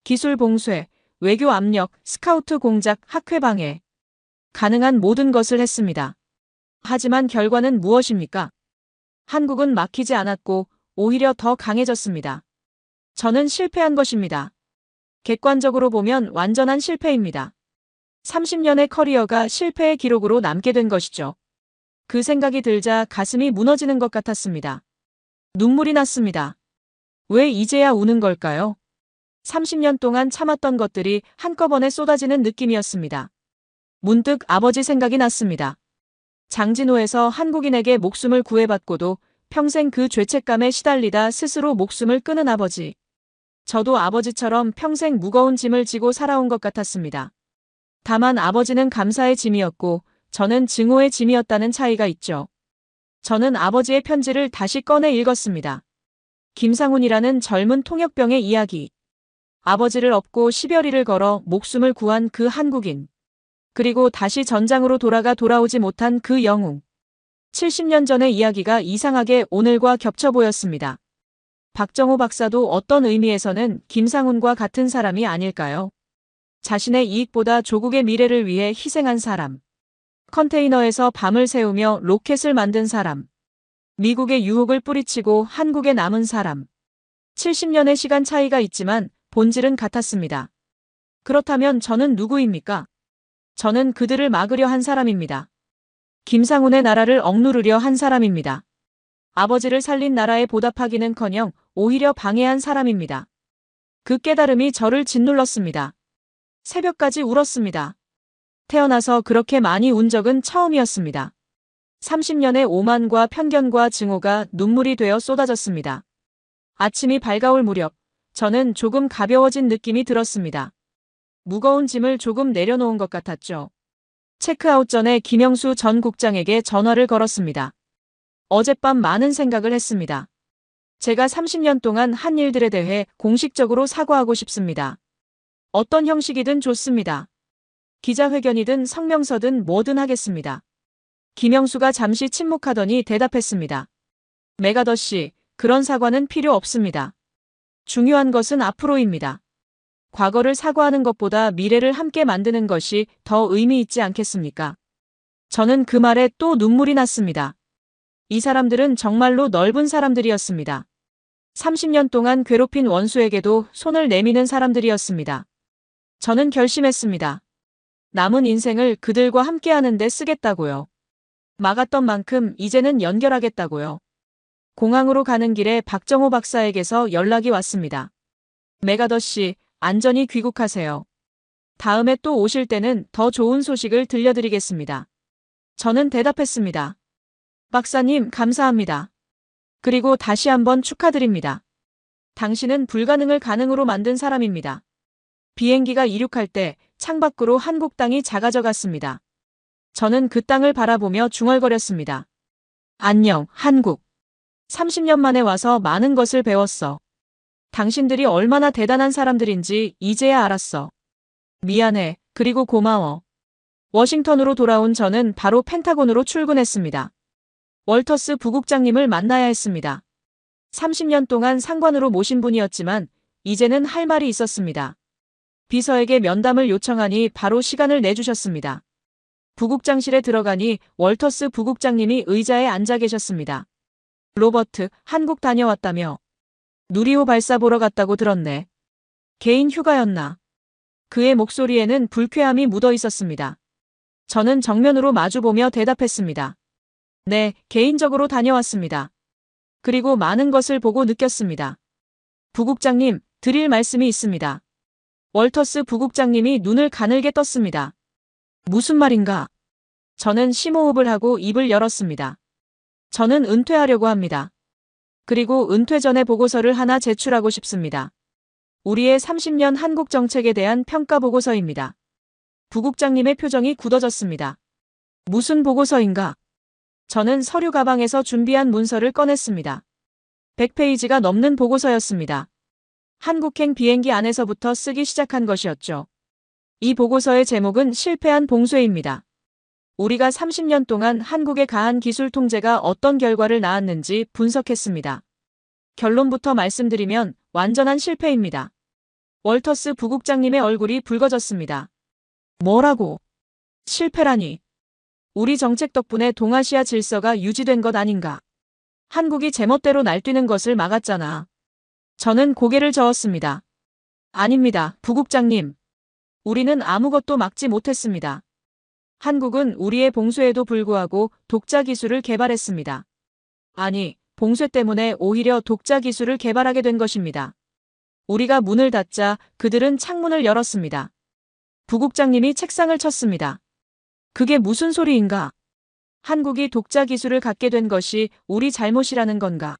기술 봉쇄, 외교 압력, 스카우트 공작, 학회 방해. 가능한 모든 것을 했습니다. 하지만 결과는 무엇입니까? 한국은 막히지 않았고 오히려 더 강해졌습니다. 저는 실패한 것입니다. 객관적으로 보면 완전한 실패입니다. 30년의 커리어가 실패의 기록으로 남게 된 것이죠. 그 생각이 들자 가슴이 무너지는 것 같았습니다. 눈물이 났습니다. 왜 이제야 우는 걸까요? 30년 동안 참았던 것들이 한꺼번에 쏟아지는 느낌이었습니다. 문득 아버지 생각이 났습니다. 장진호에서 한국인에게 목숨을 구해받고도 평생 그 죄책감에 시달리다 스스로 목숨을 끊은 아버지. 저도 아버지처럼 평생 무거운 짐을 지고 살아온 것 같았습니다. 다만 아버지는 감사의 짐이었고 저는 증오의 짐이었다는 차이가 있죠. 저는 아버지의 편지를 다시 꺼내 읽었습니다. 김상훈이라는 젊은 통역병의 이야기. 아버지를 업고 10여리를 걸어 목숨을 구한 그 한국인. 그리고 다시 전장으로 돌아오지 못한 그 영웅. 70년 전의 이야기가 이상하게 오늘과 겹쳐 보였습니다. 박정호 박사도 어떤 의미에서는 김상훈과 같은 사람이 아닐까요? 자신의 이익보다 조국의 미래를 위해 희생한 사람. 컨테이너에서 밤을 새우며 로켓을 만든 사람. 미국의 유혹을 뿌리치고 한국에 남은 사람. 70년의 시간 차이가 있지만 본질은 같았습니다. 그렇다면 저는 누구입니까? 저는 그들을 막으려 한 사람입니다. 김상훈의 나라를 억누르려 한 사람입니다. 아버지를 살린 나라에 보답하기는커녕 오히려 방해한 사람입니다. 그 깨달음이 저를 짓눌렀습니다. 새벽까지 울었습니다. 태어나서 그렇게 많이 운 적은 처음이었습니다. 30년의 오만과 편견과 증오가 눈물이 되어 쏟아졌습니다. 아침이 밝아올 무렵 저는 조금 가벼워진 느낌이 들었습니다. 무거운 짐을 조금 내려놓은 것 같았죠. 체크아웃 전에 김영수 전 국장에게 전화를 걸었습니다. 어젯밤 많은 생각을 했습니다. 제가 30년 동안 한 일들에 대해 공식적으로 사과하고 싶습니다. 어떤 형식이든 좋습니다. 기자회견이든 성명서든 뭐든 하겠습니다. 김영수가 잠시 침묵하더니 대답했습니다. 메가더 씨, 그런 사과는 필요 없습니다. 중요한 것은 앞으로입니다. 과거를 사과하는 것보다 미래를 함께 만드는 것이 더 의미 있지 않겠습니까? 저는 그 말에 또 눈물이 났습니다. 이 사람들은 정말로 넓은 사람들이었습니다. 30년 동안 괴롭힌 원수에게도 손을 내미는 사람들이었습니다. 저는 결심했습니다. 남은 인생을 그들과 함께하는 데 쓰겠다고요. 막았던 만큼 이제는 연결하겠다고요. 공항으로 가는 길에 박정호 박사에게서 연락이 왔습니다. 메가더 씨, 안전히 귀국하세요. 다음에 또 오실 때는 더 좋은 소식을 들려드리겠습니다. 저는 대답했습니다. 박사님, 감사합니다. 그리고 다시 한번 축하드립니다. 당신은 불가능을 가능으로 만든 사람입니다. 비행기가 이륙할 때 창밖으로 한국 땅이 작아져 갔습니다. 저는 그 땅을 바라보며 중얼거렸습니다. 안녕, 한국. 30년 만에 와서 많은 것을 배웠어. 당신들이 얼마나 대단한 사람들인지 이제야 알았어. 미안해, 그리고 고마워. 워싱턴으로 돌아온 저는 바로 펜타곤으로 출근했습니다. 월터스 부국장님을 만나야 했습니다. 30년 동안 상관으로 모신 분이었지만 이제는 할 말이 있었습니다. 비서에게 면담을 요청하니 바로 시간을 내주셨습니다. 부국장실에 들어가니 월터스 부국장님이 의자에 앉아 계셨습니다. 로버트, 한국 다녀왔다며. 누리호 발사 보러 갔다고 들었네. 개인 휴가였나? 그의 목소리에는 불쾌함이 묻어 있었습니다. 저는 정면으로 마주보며 대답했습니다. 네, 개인적으로 다녀왔습니다. 그리고 많은 것을 보고 느꼈습니다. 부국장님, 드릴 말씀이 있습니다. 월터스 부국장님이 눈을 가늘게 떴습니다. 무슨 말인가? 저는 심호흡을 하고 입을 열었습니다. 저는 은퇴하려고 합니다. 그리고 은퇴 전에 보고서를 하나 제출하고 싶습니다. 우리의 30년 한국 정책에 대한 평가 보고서입니다. 부국장님의 표정이 굳어졌습니다. 무슨 보고서인가? 저는 서류 가방에서 준비한 문서를 꺼냈습니다. 100페이지가 넘는 보고서였습니다. 한국행 비행기 안에서부터 쓰기 시작한 것이었죠. 이 보고서의 제목은 실패한 봉쇄입니다. 우리가 30년 동안 한국에 가한 기술 통제가 어떤 결과를 낳았는지 분석했습니다. 결론부터 말씀드리면 완전한 실패입니다. 월터스 부국장님의 얼굴이 붉어졌습니다. 뭐라고? 실패라니. 우리 정책 덕분에 동아시아 질서가 유지된 것 아닌가? 한국이 제멋대로 날뛰는 것을 막았잖아. 저는 고개를 저었습니다. 아닙니다, 부국장님. 우리는 아무것도 막지 못했습니다. 한국은 우리의 봉쇄에도 불구하고 독자 기술을 개발했습니다. 아니, 봉쇄 때문에 오히려 독자 기술을 개발하게 된 것입니다. 우리가 문을 닫자 그들은 창문을 열었습니다. 부국장님이 책상을 쳤습니다. 그게 무슨 소리인가? 한국이 독자 기술을 갖게 된 것이 우리 잘못이라는 건가?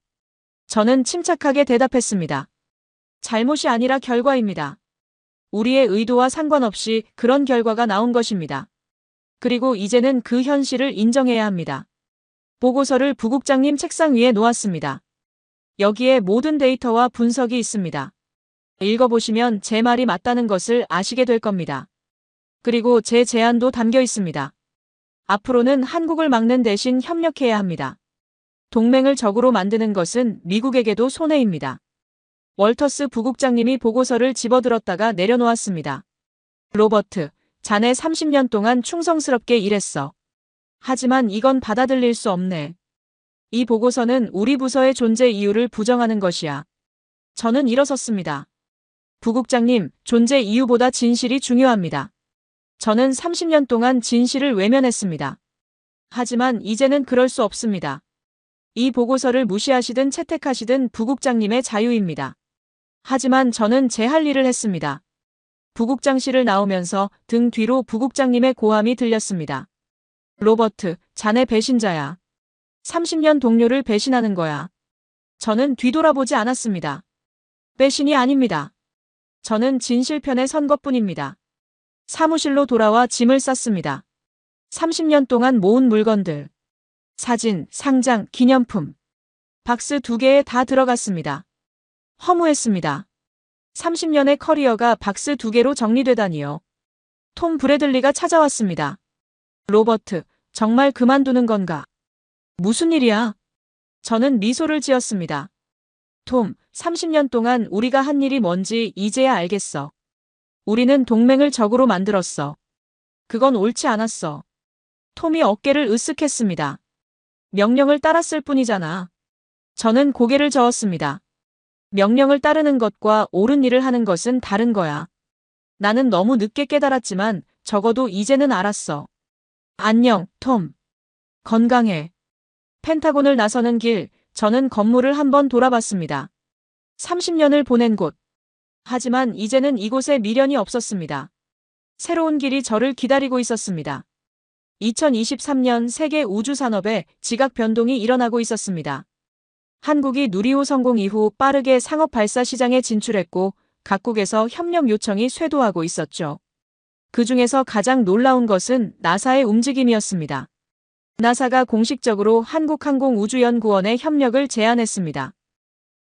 저는 침착하게 대답했습니다. 잘못이 아니라 결과입니다. 우리의 의도와 상관없이 그런 결과가 나온 것입니다. 그리고 이제는 그 현실을 인정해야 합니다. 보고서를 부국장님 책상 위에 놓았습니다. 여기에 모든 데이터와 분석이 있습니다. 읽어보시면 제 말이 맞다는 것을 아시게 될 겁니다. 그리고 제 제안도 담겨 있습니다. 앞으로는 한국을 막는 대신 협력해야 합니다. 동맹을 적으로 만드는 것은 미국에게도 손해입니다. 월터스 부국장님이 보고서를 집어들었다가 내려놓았습니다. 로버트, 자네 30년 동안 충성스럽게 일했어. 하지만 이건 받아들일 수 없네. 이 보고서는 우리 부서의 존재 이유를 부정하는 것이야. 저는 일어섰습니다. 부국장님, 존재 이유보다 진실이 중요합니다. 저는 30년 동안 진실을 외면했습니다. 하지만 이제는 그럴 수 없습니다. 이 보고서를 무시하시든 채택하시든 부국장님의 자유입니다. 하지만 저는 제 할 일을 했습니다. 부국장실을 나오면서 등 뒤로 부국장님의 고함이 들렸습니다. 로버트, 자네 배신자야. 30년 동료를 배신하는 거야. 저는 뒤돌아보지 않았습니다. 배신이 아닙니다. 저는 진실편에 선 것뿐입니다. 사무실로 돌아와 짐을 쌌습니다. 30년 동안 모은 물건들. 사진, 상장, 기념품. 박스 2개에 다 들어갔습니다. 허무했습니다. 30년의 커리어가 박스 2개로 정리되다니요. 톰 브래들리가 찾아왔습니다. 로버트, 정말 그만두는 건가? 무슨 일이야? 저는 미소를 지었습니다. 톰, 30년 동안 우리가 한 일이 뭔지 이제야 알겠어. 우리는 동맹을 적으로 만들었어. 그건 옳지 않았어. 톰이 어깨를 으쓱했습니다. 명령을 따랐을 뿐이잖아. 저는 고개를 저었습니다. 명령을 따르는 것과 옳은 일을 하는 것은 다른 거야. 나는 너무 늦게 깨달았지만 적어도 이제는 알았어. 안녕, 톰. 건강해. 펜타곤을 나서는 길, 저는 건물을 한번 돌아봤습니다. 30년을 보낸 곳. 하지만 이제는 이곳에 미련이 없었습니다. 새로운 길이 저를 기다리고 있었습니다. 2023년 세계 우주산업에 지각 변동이 일어나고 있었습니다. 한국이 누리호 성공 이후 빠르게 상업 발사 시장에 진출했고 각국에서 협력 요청이 쇄도하고 있었죠. 그 중에서 가장 놀라운 것은 나사의 움직임이었습니다. 나사가 공식적으로 한국항공우주연구원에 협력을 제안했습니다.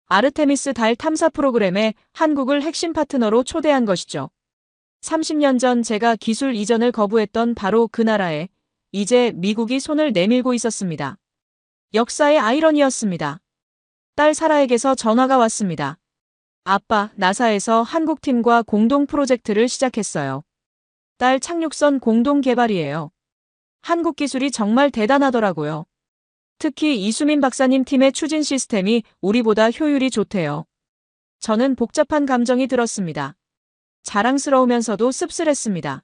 아르테미스 달 탐사 프로그램에 한국을 핵심 파트너로 초대한 것이죠. 30년 전 제가 기술 이전을 거부했던 바로 그 나라에 이제 미국이 손을 내밀고 있었습니다. 역사의 아이러니였습니다. 딸 사라에게서 전화가 왔습니다. 아빠, 나사에서 한국팀과 공동 프로젝트를 시작했어요. 딸 착륙선 공동 개발이에요. 한국 기술이 정말 대단하더라고요. 특히 이수민 박사님 팀의 추진 시스템이 우리보다 효율이 좋대요. 저는 복잡한 감정이 들었습니다. 자랑스러우면서도 씁쓸했습니다.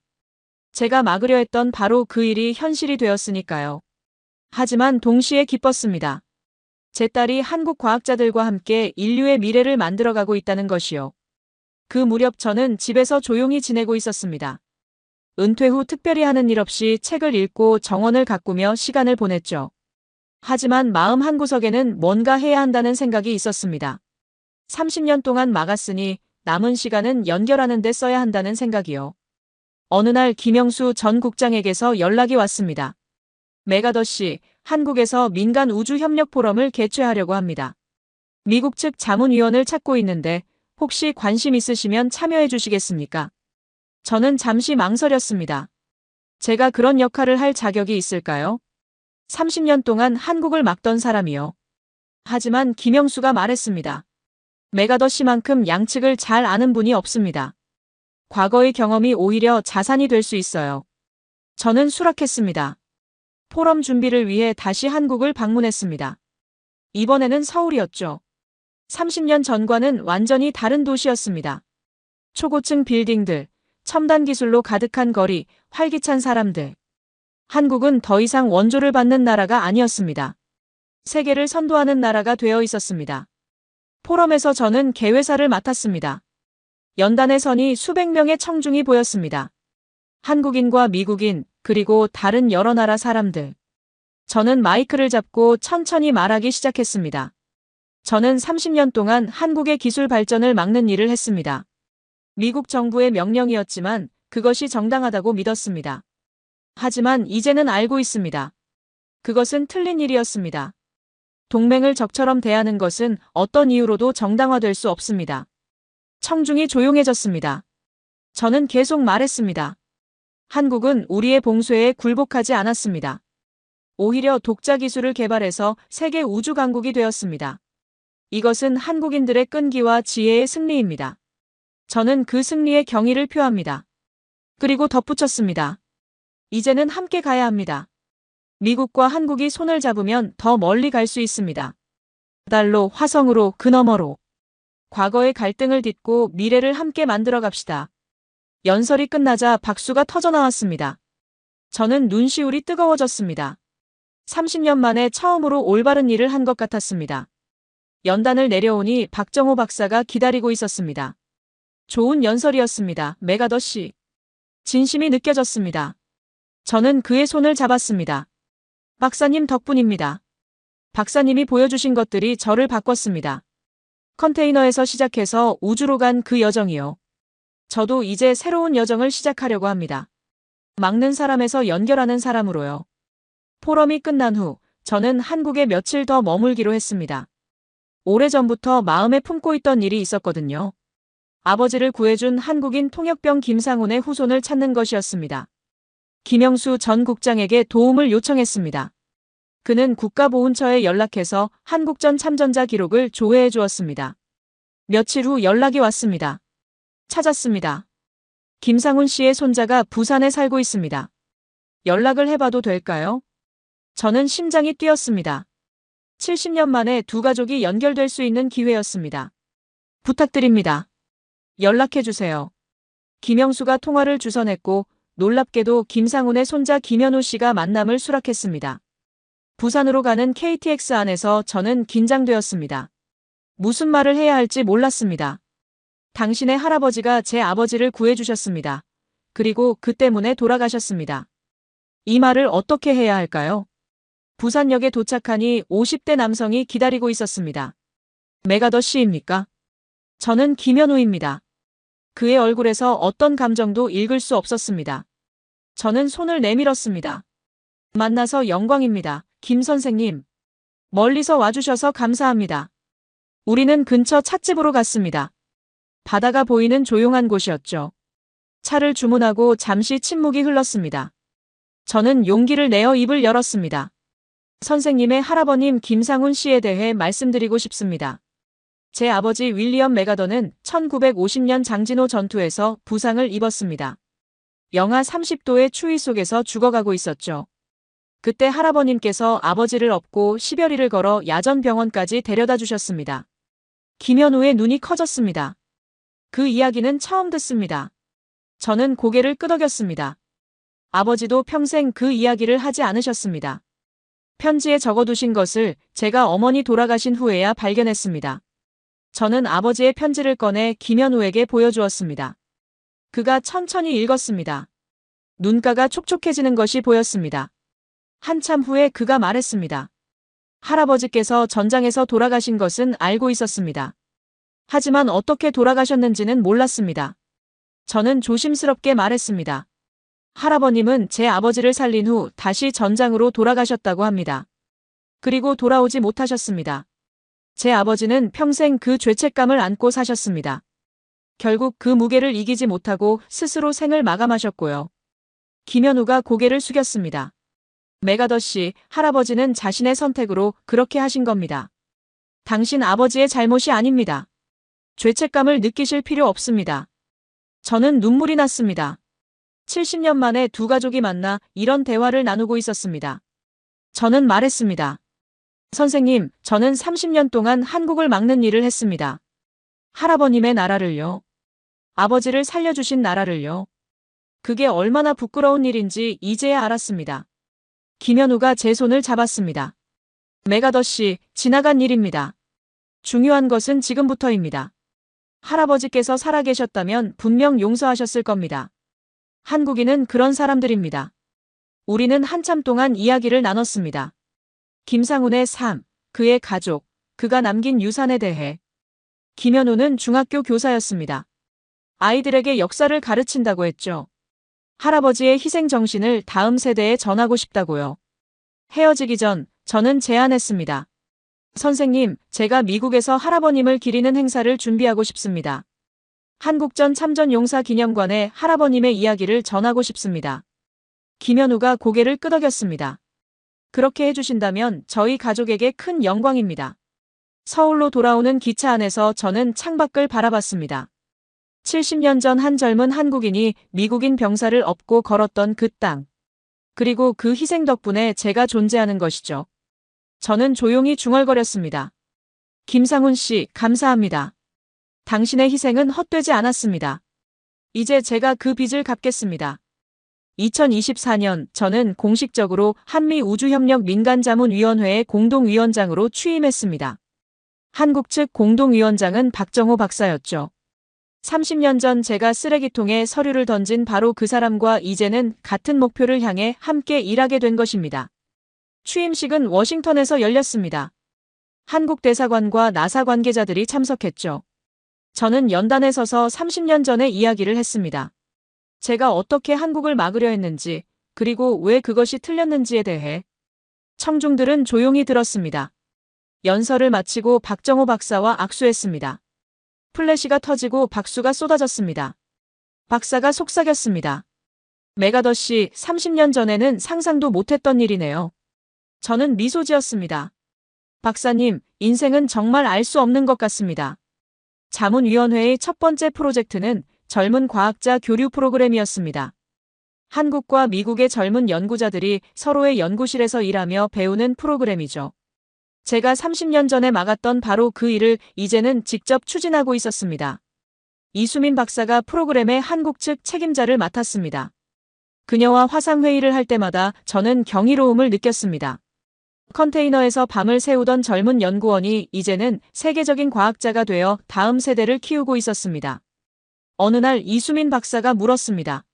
제가 막으려 했던 바로 그 일이 현실이 되었으니까요. 하지만 동시에 기뻤습니다. 제 딸이 한국 과학자들과 함께 인류의 미래를 만들어가고 있다는 것이요. 그 무렵 저는 집에서 조용히 지내고 있었습니다. 은퇴 후 특별히 하는 일 없이 책을 읽고 정원을 가꾸며 시간을 보냈죠. 하지만 마음 한구석에는 뭔가 해야 한다는 생각이 있었습니다. 30년 동안 막았으니 남은 시간은 연결하는 데 써야 한다는 생각이요. 어느 날 김영수 전 국장에게서 연락이 왔습니다. 메가더 씨, 한국에서 민간 우주 협력 포럼을 개최하려고 합니다. 미국 측 자문위원을 찾고 있는데 혹시 관심 있으시면 참여해 주시겠습니까? 저는 잠시 망설였습니다. 제가 그런 역할을 할 자격이 있을까요? 30년 동안 한국을 막던 사람이요. 하지만 김영수가 말했습니다. 메가더 씨만큼 양측을 잘 아는 분이 없습니다. 과거의 경험이 오히려 자산이 될 수 있어요. 저는 수락했습니다. 포럼 준비를 위해 다시 한국을 방문했습니다. 이번에는 서울이었죠. 30년 전과는 완전히 다른 도시였습니다. 초고층 빌딩들, 첨단 기술로 가득한 거리, 활기찬 사람들. 한국은 더 이상 원조를 받는 나라가 아니었습니다. 세계를 선도하는 나라가 되어 있었습니다. 포럼에서 저는 개회사를 맡았습니다. 연단의 선이 수백 명의 청중이 보였습니다. 한국인과 미국인, 그리고 다른 여러 나라 사람들. 저는 마이크를 잡고 천천히 말하기 시작했습니다. 저는 30년 동안 한국의 기술 발전을 막는 일을 했습니다. 미국 정부의 명령이었지만 그것이 정당하다고 믿었습니다. 하지만 이제는 알고 있습니다. 그것은 틀린 일이었습니다. 동맹을 적처럼 대하는 것은 어떤 이유로도 정당화될 수 없습니다. 청중이 조용해졌습니다. 저는 계속 말했습니다. 한국은 우리의 봉쇄에 굴복하지 않았습니다. 오히려 독자 기술을 개발해서 세계 우주 강국이 되었습니다. 이것은 한국인들의 끈기와 지혜의 승리입니다. 저는 그 승리에 경의를 표합니다. 그리고 덧붙였습니다. 이제는 함께 가야 합니다. 미국과 한국이 손을 잡으면 더 멀리 갈 수 있습니다. 달로, 화성으로, 그 너머로. 과거의 갈등을 딛고 미래를 함께 만들어 갑시다. 연설이 끝나자 박수가 터져나왔습니다. 저는 눈시울이 뜨거워졌습니다. 30년 만에 처음으로 올바른 일을 한 것 같았습니다. 연단을 내려오니 박정호 박사가 기다리고 있었습니다. 좋은 연설이었습니다. 메가더 씨. 진심이 느껴졌습니다. 저는 그의 손을 잡았습니다. 박사님 덕분입니다. 박사님이 보여주신 것들이 저를 바꿨습니다. 컨테이너에서 시작해서 우주로 간 그 여정이요. 저도 이제 새로운 여정을 시작하려고 합니다. 막는 사람에서 연결하는 사람으로요. 포럼이 끝난 후 저는 한국에 며칠 더 머물기로 했습니다. 오래전부터 마음에 품고 있던 일이 있었거든요. 아버지를 구해준 한국인 통역병 김상훈의 후손을 찾는 것이었습니다. 김영수 전 국장에게 도움을 요청했습니다. 그는 국가보훈처에 연락해서 한국전 참전자 기록을 조회해 주었습니다. 며칠 후 연락이 왔습니다. 찾았습니다. 김상훈 씨의 손자가 부산에 살고 있습니다. 연락을 해봐도 될까요? 저는 심장이 뛰었습니다. 70년 만에 두 가족이 연결될 수 있는 기회였습니다. 부탁드립니다. 연락해주세요. 김영수가 통화를 주선했고 놀랍게도 김상훈의 손자 김현우 씨가 만남을 수락했습니다. 부산으로 가는 KTX 안에서 저는 긴장되었습니다. 무슨 말을 해야 할지 몰랐습니다. 당신의 할아버지가 제 아버지를 구해주셨습니다. 그리고 그 때문에 돌아가셨습니다. 이 말을 어떻게 해야 할까요? 부산역에 도착하니 50대 남성이 기다리고 있었습니다. 메가더 씨입니까? 저는 김현우입니다. 그의 얼굴에서 어떤 감정도 읽을 수 없었습니다. 저는 손을 내밀었습니다. 만나서 영광입니다. 김 선생님. 멀리서 와주셔서 감사합니다. 우리는 근처 찻집으로 갔습니다. 바다가 보이는 조용한 곳이었죠. 차를 주문하고 잠시 침묵이 흘렀습니다. 저는 용기를 내어 입을 열었습니다. 선생님의 할아버님 김상훈 씨에 대해 말씀드리고 싶습니다. 제 아버지 윌리엄 메가더는 1950년 장진호 전투에서 부상을 입었습니다. 영하 30도의 추위 속에서 죽어가고 있었죠. 그때 할아버님께서 아버지를 업고 10여리를 걸어 야전병원까지 데려다 주셨습니다. 김현우의 눈이 커졌습니다. 그 이야기는 처음 듣습니다. 저는 고개를 끄덕였습니다. 아버지도 평생 그 이야기를 하지 않으셨습니다. 편지에 적어두신 것을 제가 어머니 돌아가신 후에야 발견했습니다. 저는 아버지의 편지를 꺼내 김현우에게 보여주었습니다. 그가 천천히 읽었습니다. 눈가가 촉촉해지는 것이 보였습니다. 한참 후에 그가 말했습니다. 할아버지께서 전장에서 돌아가신 것은 알고 있었습니다. 하지만 어떻게 돌아가셨는지는 몰랐습니다. 저는 조심스럽게 말했습니다. 할아버님은 제 아버지를 살린 후 다시 전장으로 돌아가셨다고 합니다. 그리고 돌아오지 못하셨습니다. 제 아버지는 평생 그 죄책감을 안고 사셨습니다. 결국 그 무게를 이기지 못하고 스스로 생을 마감하셨고요. 김현우가 고개를 숙였습니다. 메가더 씨, 할아버지는 자신의 선택으로 그렇게 하신 겁니다. 당신 아버지의 잘못이 아닙니다. 죄책감을 느끼실 필요 없습니다. 저는 눈물이 났습니다. 70년 만에 두 가족이 만나 이런 대화를 나누고 있었습니다. 저는 말했습니다. 선생님, 저는 30년 동안 한국을 막는 일을 했습니다. 할아버님의 나라를요. 아버지를 살려주신 나라를요. 그게 얼마나 부끄러운 일인지 이제야 알았습니다. 김현우가 제 손을 잡았습니다. 메가더 씨, 지나간 일입니다. 중요한 것은 지금부터입니다. 할아버지께서 살아계셨다면 분명 용서하셨을 겁니다. 한국인은 그런 사람들입니다. 우리는 한참 동안 이야기를 나눴습니다. 김상훈의 삶, 그의 가족, 그가 남긴 유산에 대해. 김현우는 중학교 교사였습니다. 아이들에게 역사를 가르친다고 했죠. 할아버지의 희생 정신을 다음 세대에 전하고 싶다고요. 헤어지기 전 저는 제안했습니다. 선생님, 제가 미국에서 할아버님을 기리는 행사를 준비하고 싶습니다. 한국전 참전용사 기념관에 할아버님의 이야기를 전하고 싶습니다. 김현우가 고개를 끄덕였습니다. 그렇게 해주신다면 저희 가족에게 큰 영광입니다. 서울로 돌아오는 기차 안에서 저는 창밖을 바라봤습니다. 70년 전 한 젊은 한국인이 미국인 병사를 업고 걸었던 그 땅. 그리고 그 희생 덕분에 제가 존재하는 것이죠. 저는 조용히 중얼거렸습니다. 김상훈 씨, 감사합니다. 당신의 희생은 헛되지 않았습니다. 이제 제가 그 빚을 갚겠습니다. 2024년 저는 공식적으로 한미우주협력 민간자문위원회의 공동위원장으로 취임했습니다. 한국 측 공동위원장은 박정호 박사였죠. 30년 전 제가 쓰레기통에 서류를 던진 바로 그 사람과 이제는 같은 목표를 향해 함께 일하게 된 것입니다. 취임식은 워싱턴에서 열렸습니다. 한국 대사관과 나사 관계자들이 참석했죠. 저는 연단에 서서 30년 전의 이야기를 했습니다. 제가 어떻게 한국을 막으려 했는지, 그리고 왜 그것이 틀렸는지에 대해. 청중들은 조용히 들었습니다. 연설을 마치고 박정호 박사와 악수했습니다. 플래시가 터지고 박수가 쏟아졌습니다. 박사가 속삭였습니다. 메가더씨, 30년 전에는 상상도 못했던 일이네요. 저는 미소 지었습니다. 박사님, 인생은 정말 알 수 없는 것 같습니다. 자문위원회의 첫 번째 프로젝트는 젊은 과학자 교류 프로그램이었습니다. 한국과 미국의 젊은 연구자들이 서로의 연구실에서 일하며 배우는 프로그램이죠. 제가 30년 전에 막았던 바로 그 일을 이제는 직접 추진하고 있었습니다. 이수민 박사가 프로그램의 한국 측 책임자를 맡았습니다. 그녀와 화상회의를 할 때마다 저는 경이로움을 느꼈습니다. 컨테이너에서 밤을 새우던 젊은 연구원이 이제는 세계적인 과학자가 되어 다음 세대를 키우고 있었습니다. 어느 날 이수민 박사가 물었습니다.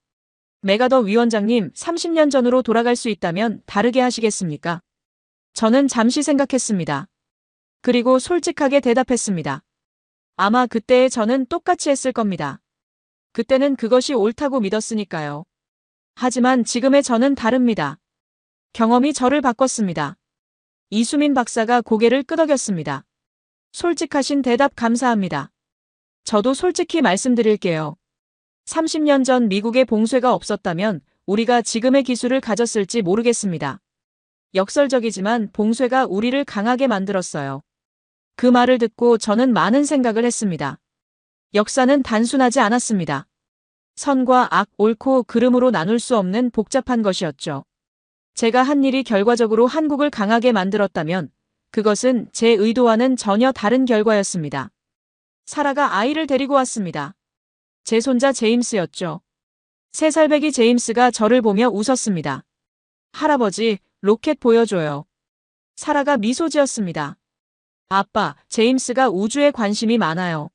메가더 위원장님, 30년 전으로 돌아갈 수 있다면 다르게 하시겠습니까? 저는 잠시 생각했습니다. 그리고 솔직하게 대답했습니다. 아마 그때의 저는 똑같이 했을 겁니다. 그때는 그것이 옳다고 믿었으니까요. 하지만 지금의 저는 다릅니다. 경험이 저를 바꿨습니다. 이수민 박사가 고개를 끄덕였습니다. 솔직하신 대답 감사합니다. 저도 솔직히 말씀드릴게요. 30년 전 미국의 봉쇄가 없었다면 우리가 지금의 기술을 가졌을지 모르겠습니다. 역설적이지만 봉쇄가 우리를 강하게 만들었어요. 그 말을 듣고 저는 많은 생각을 했습니다. 역사는 단순하지 않았습니다. 선과 악, 옳고 그름으로 나눌 수 없는 복잡한 것이었죠. 제가 한 일이 결과적으로 한국을 강하게 만들었다면 그것은 제 의도와는 전혀 다른 결과였습니다. 사라가 아이를 데리고 왔습니다. 제 손자 제임스였죠. 3살배기 제임스가 저를 보며 웃었습니다. 할아버지, 로켓 보여줘요. 사라가 미소 지었습니다. 아빠, 제임스가 우주에 관심이 많아요.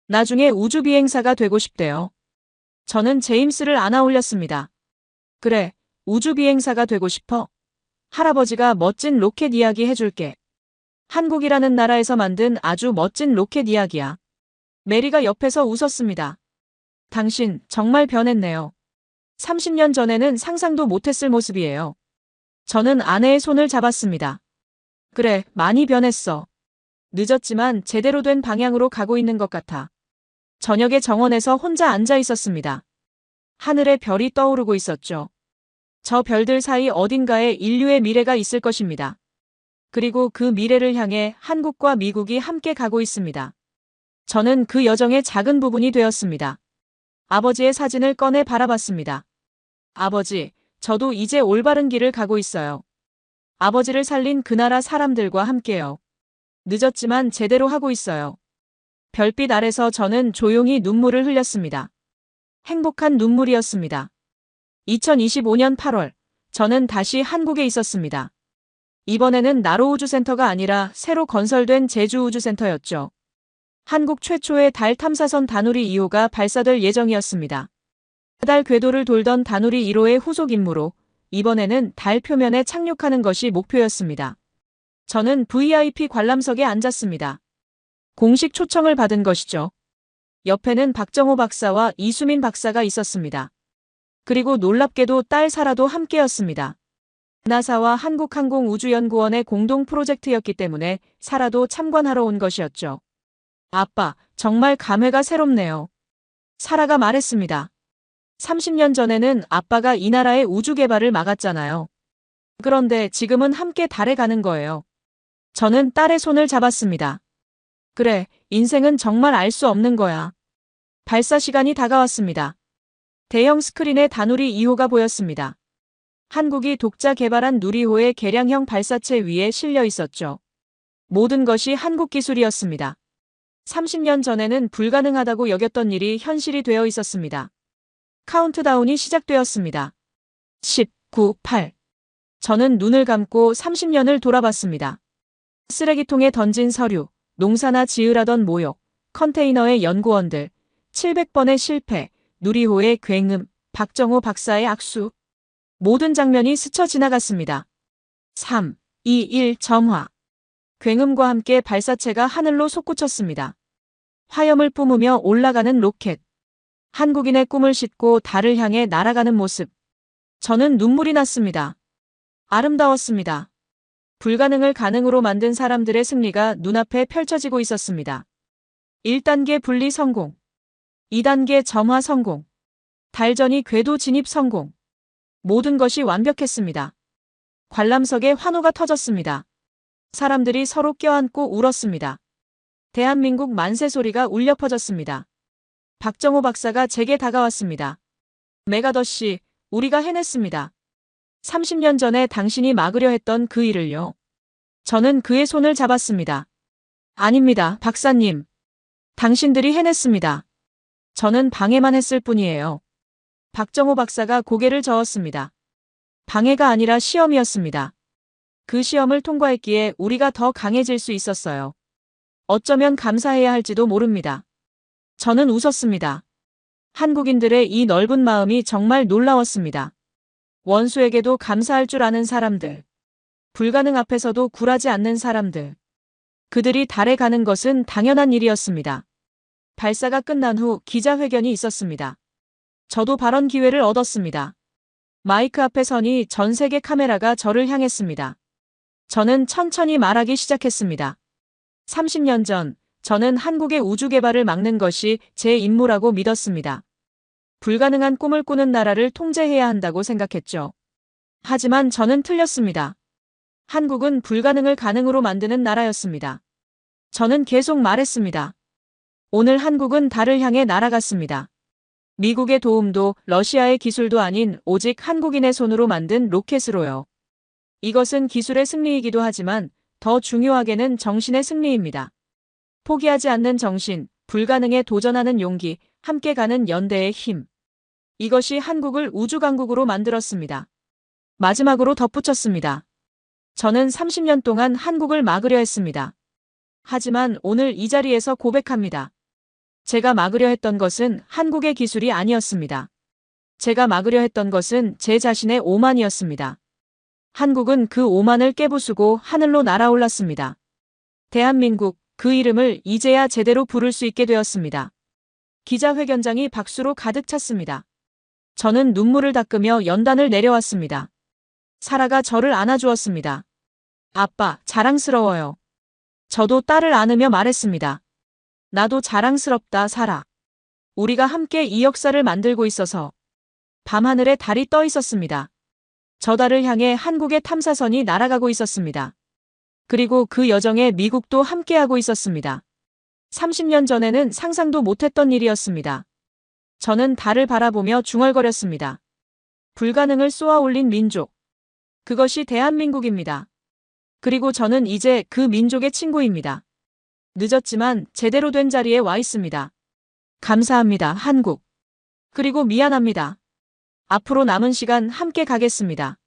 나중에 우주비행사가 되고 싶대요. 저는 제임스를 안아 올렸습니다. 그래, 우주비행사가 되고 싶어? 할아버지가 멋진 로켓 이야기 해줄게. 한국이라는 나라에서 만든 아주 멋진 로켓 이야기야. 메리가 옆에서 웃었습니다. 당신 정말 변했네요. 30년 전에는 상상도 못했을 모습이에요. 저는 아내의 손을 잡았습니다. 그래, 많이 변했어. 늦었지만 제대로 된 방향으로 가고 있는 것 같아. 저녁에 정원에서 혼자 앉아 있었습니다. 하늘에 별이 떠오르고 있었죠. 저 별들 사이 어딘가에 인류의 미래가 있을 것입니다. 그리고 그 미래를 향해 한국과 미국이 함께 가고 있습니다. 저는 그 여정의 작은 부분이 되었습니다. 아버지의 사진을 꺼내 바라봤습니다. 아버지, 저도 이제 올바른 길을 가고 있어요. 아버지를 살린 그 나라 사람들과 함께요. 늦었지만 제대로 하고 있어요. 별빛 아래서 저는 조용히 눈물을 흘렸습니다. 행복한 눈물이었습니다. 2025년 8월, 저는 다시 한국에 있었습니다. 이번에는 나로우주센터가 아니라 새로 건설된 제주우주센터였죠. 한국 최초의 달 탐사선 다누리 2호가 발사될 예정이었습니다. 달 궤도를 돌던 다누리 1호의 후속 임무로 이번에는 달 표면에 착륙하는 것이 목표였습니다. 저는 VIP 관람석에 앉았습니다. 공식 초청을 받은 것이죠. 옆에는 박정호 박사와 이수민 박사가 있었습니다. 그리고 놀랍게도 딸 사라도 함께였습니다. 나사와 한국항공우주연구원의 공동 프로젝트였기 때문에 사라도 참관하러 온 것이었죠. 아빠, 정말 감회가 새롭네요. 사라가 말했습니다. 30년 전에는 아빠가 이 나라의 우주 개발을 막았잖아요. 그런데 지금은 함께 달에 가는 거예요. 저는 딸의 손을 잡았습니다. 그래, 인생은 정말 알 수 없는 거야. 발사 시간이 다가왔습니다. 대형 스크린에 다누리 2호가 보였습니다. 한국이 독자 개발한 누리호의 개량형 발사체 위에 실려 있었죠. 모든 것이 한국 기술이었습니다. 30년 전에는 불가능하다고 여겼던 일이 현실이 되어 있었습니다. 카운트다운이 시작되었습니다. 10, 9, 8. 저는 눈을 감고 30년을 돌아봤습니다. 쓰레기통에 던진 서류, 농사나 지으라던 모욕, 컨테이너의 연구원들, 700번의 실패, 누리호의 굉음, 박정호 박사의 악수. 모든 장면이 스쳐 지나갔습니다. 3, 2, 1 점화. 굉음과 함께 발사체가 하늘로 솟구쳤습니다. 화염을 뿜으며 올라가는 로켓. 한국인의 꿈을 싣고 달을 향해 날아가는 모습. 저는 눈물이 났습니다. 아름다웠습니다. 불가능을 가능으로 만든 사람들의 승리가 눈앞에 펼쳐지고 있었습니다. 1단계 분리 성공. 2단계 점화 성공. 달전이 궤도 진입 성공. 모든 것이 완벽했습니다. 관람석에 환호가 터졌습니다. 사람들이 서로 껴안고 울었습니다. 대한민국 만세 소리가 울려 퍼졌습니다. 박정호 박사가 제게 다가왔습니다. 메가더씨, 우리가 해냈습니다. 30년 전에 당신이 막으려 했던 그 일을요. 저는 그의 손을 잡았습니다. 아닙니다, 박사님. 당신들이 해냈습니다. 저는 방해만 했을 뿐이에요. 박정호 박사가 고개를 저었습니다. 방해가 아니라 시험이었습니다. 그 시험을 통과했기에 우리가 더 강해질 수 있었어요. 어쩌면 감사해야 할지도 모릅니다. 저는 웃었습니다. 한국인들의 이 넓은 마음이 정말 놀라웠습니다. 원수에게도 감사할 줄 아는 사람들. 불가능 앞에서도 굴하지 않는 사람들. 그들이 달에 가는 것은 당연한 일이었습니다. 발사가 끝난 후 기자회견이 있었습니다. 저도 발언 기회를 얻었습니다. 마이크 앞에 서니 전 세계 카메라가 저를 향했습니다. 저는 천천히 말하기 시작했습니다. 30년 전, 저는 한국의 우주 개발을 막는 것이 제 임무라고 믿었습니다. 불가능한 꿈을 꾸는 나라를 통제해야 한다고 생각했죠. 하지만 저는 틀렸습니다. 한국은 불가능을 가능으로 만드는 나라였습니다. 저는 계속 말했습니다. 오늘 한국은 달을 향해 날아갔습니다. 미국의 도움도 러시아의 기술도 아닌 오직 한국인의 손으로 만든 로켓으로요. 이것은 기술의 승리이기도 하지만 더 중요하게는 정신의 승리입니다. 포기하지 않는 정신, 불가능에 도전하는 용기, 함께 가는 연대의 힘. 이것이 한국을 우주강국으로 만들었습니다. 마지막으로 덧붙였습니다. 저는 30년 동안 한국을 막으려 했습니다. 하지만 오늘 이 자리에서 고백합니다. 제가 막으려 했던 것은 한국의 기술이 아니었습니다. 제가 막으려 했던 것은 제 자신의 오만이었습니다. 한국은 그 오만을 깨부수고 하늘로 날아올랐습니다. 대한민국, 그 이름을 이제야 제대로 부를 수 있게 되었습니다. 기자회견장이 박수로 가득 찼습니다. 저는 눈물을 닦으며 연단을 내려왔습니다. 사라가 저를 안아주었습니다. 아빠, 자랑스러워요. 저도 딸을 안으며 말했습니다. 나도 자랑스럽다, 사라. 우리가 함께 이 역사를 만들고 있어서. 밤하늘에 달이 떠 있었습니다. 저 달을 향해 한국의 탐사선이 날아가고 있었습니다. 그리고 그 여정에 미국도 함께하고 있었습니다. 30년 전에는 상상도 못했던 일이었습니다. 저는 달을 바라보며 중얼거렸습니다. 불가능을 쏘아 올린 민족. 그것이 대한민국입니다. 그리고 저는 이제 그 민족의 친구입니다. 늦었지만 제대로 된 자리에 와 있습니다. 감사합니다, 한국. 그리고 미안합니다. 앞으로 남은 시간 함께 가겠습니다.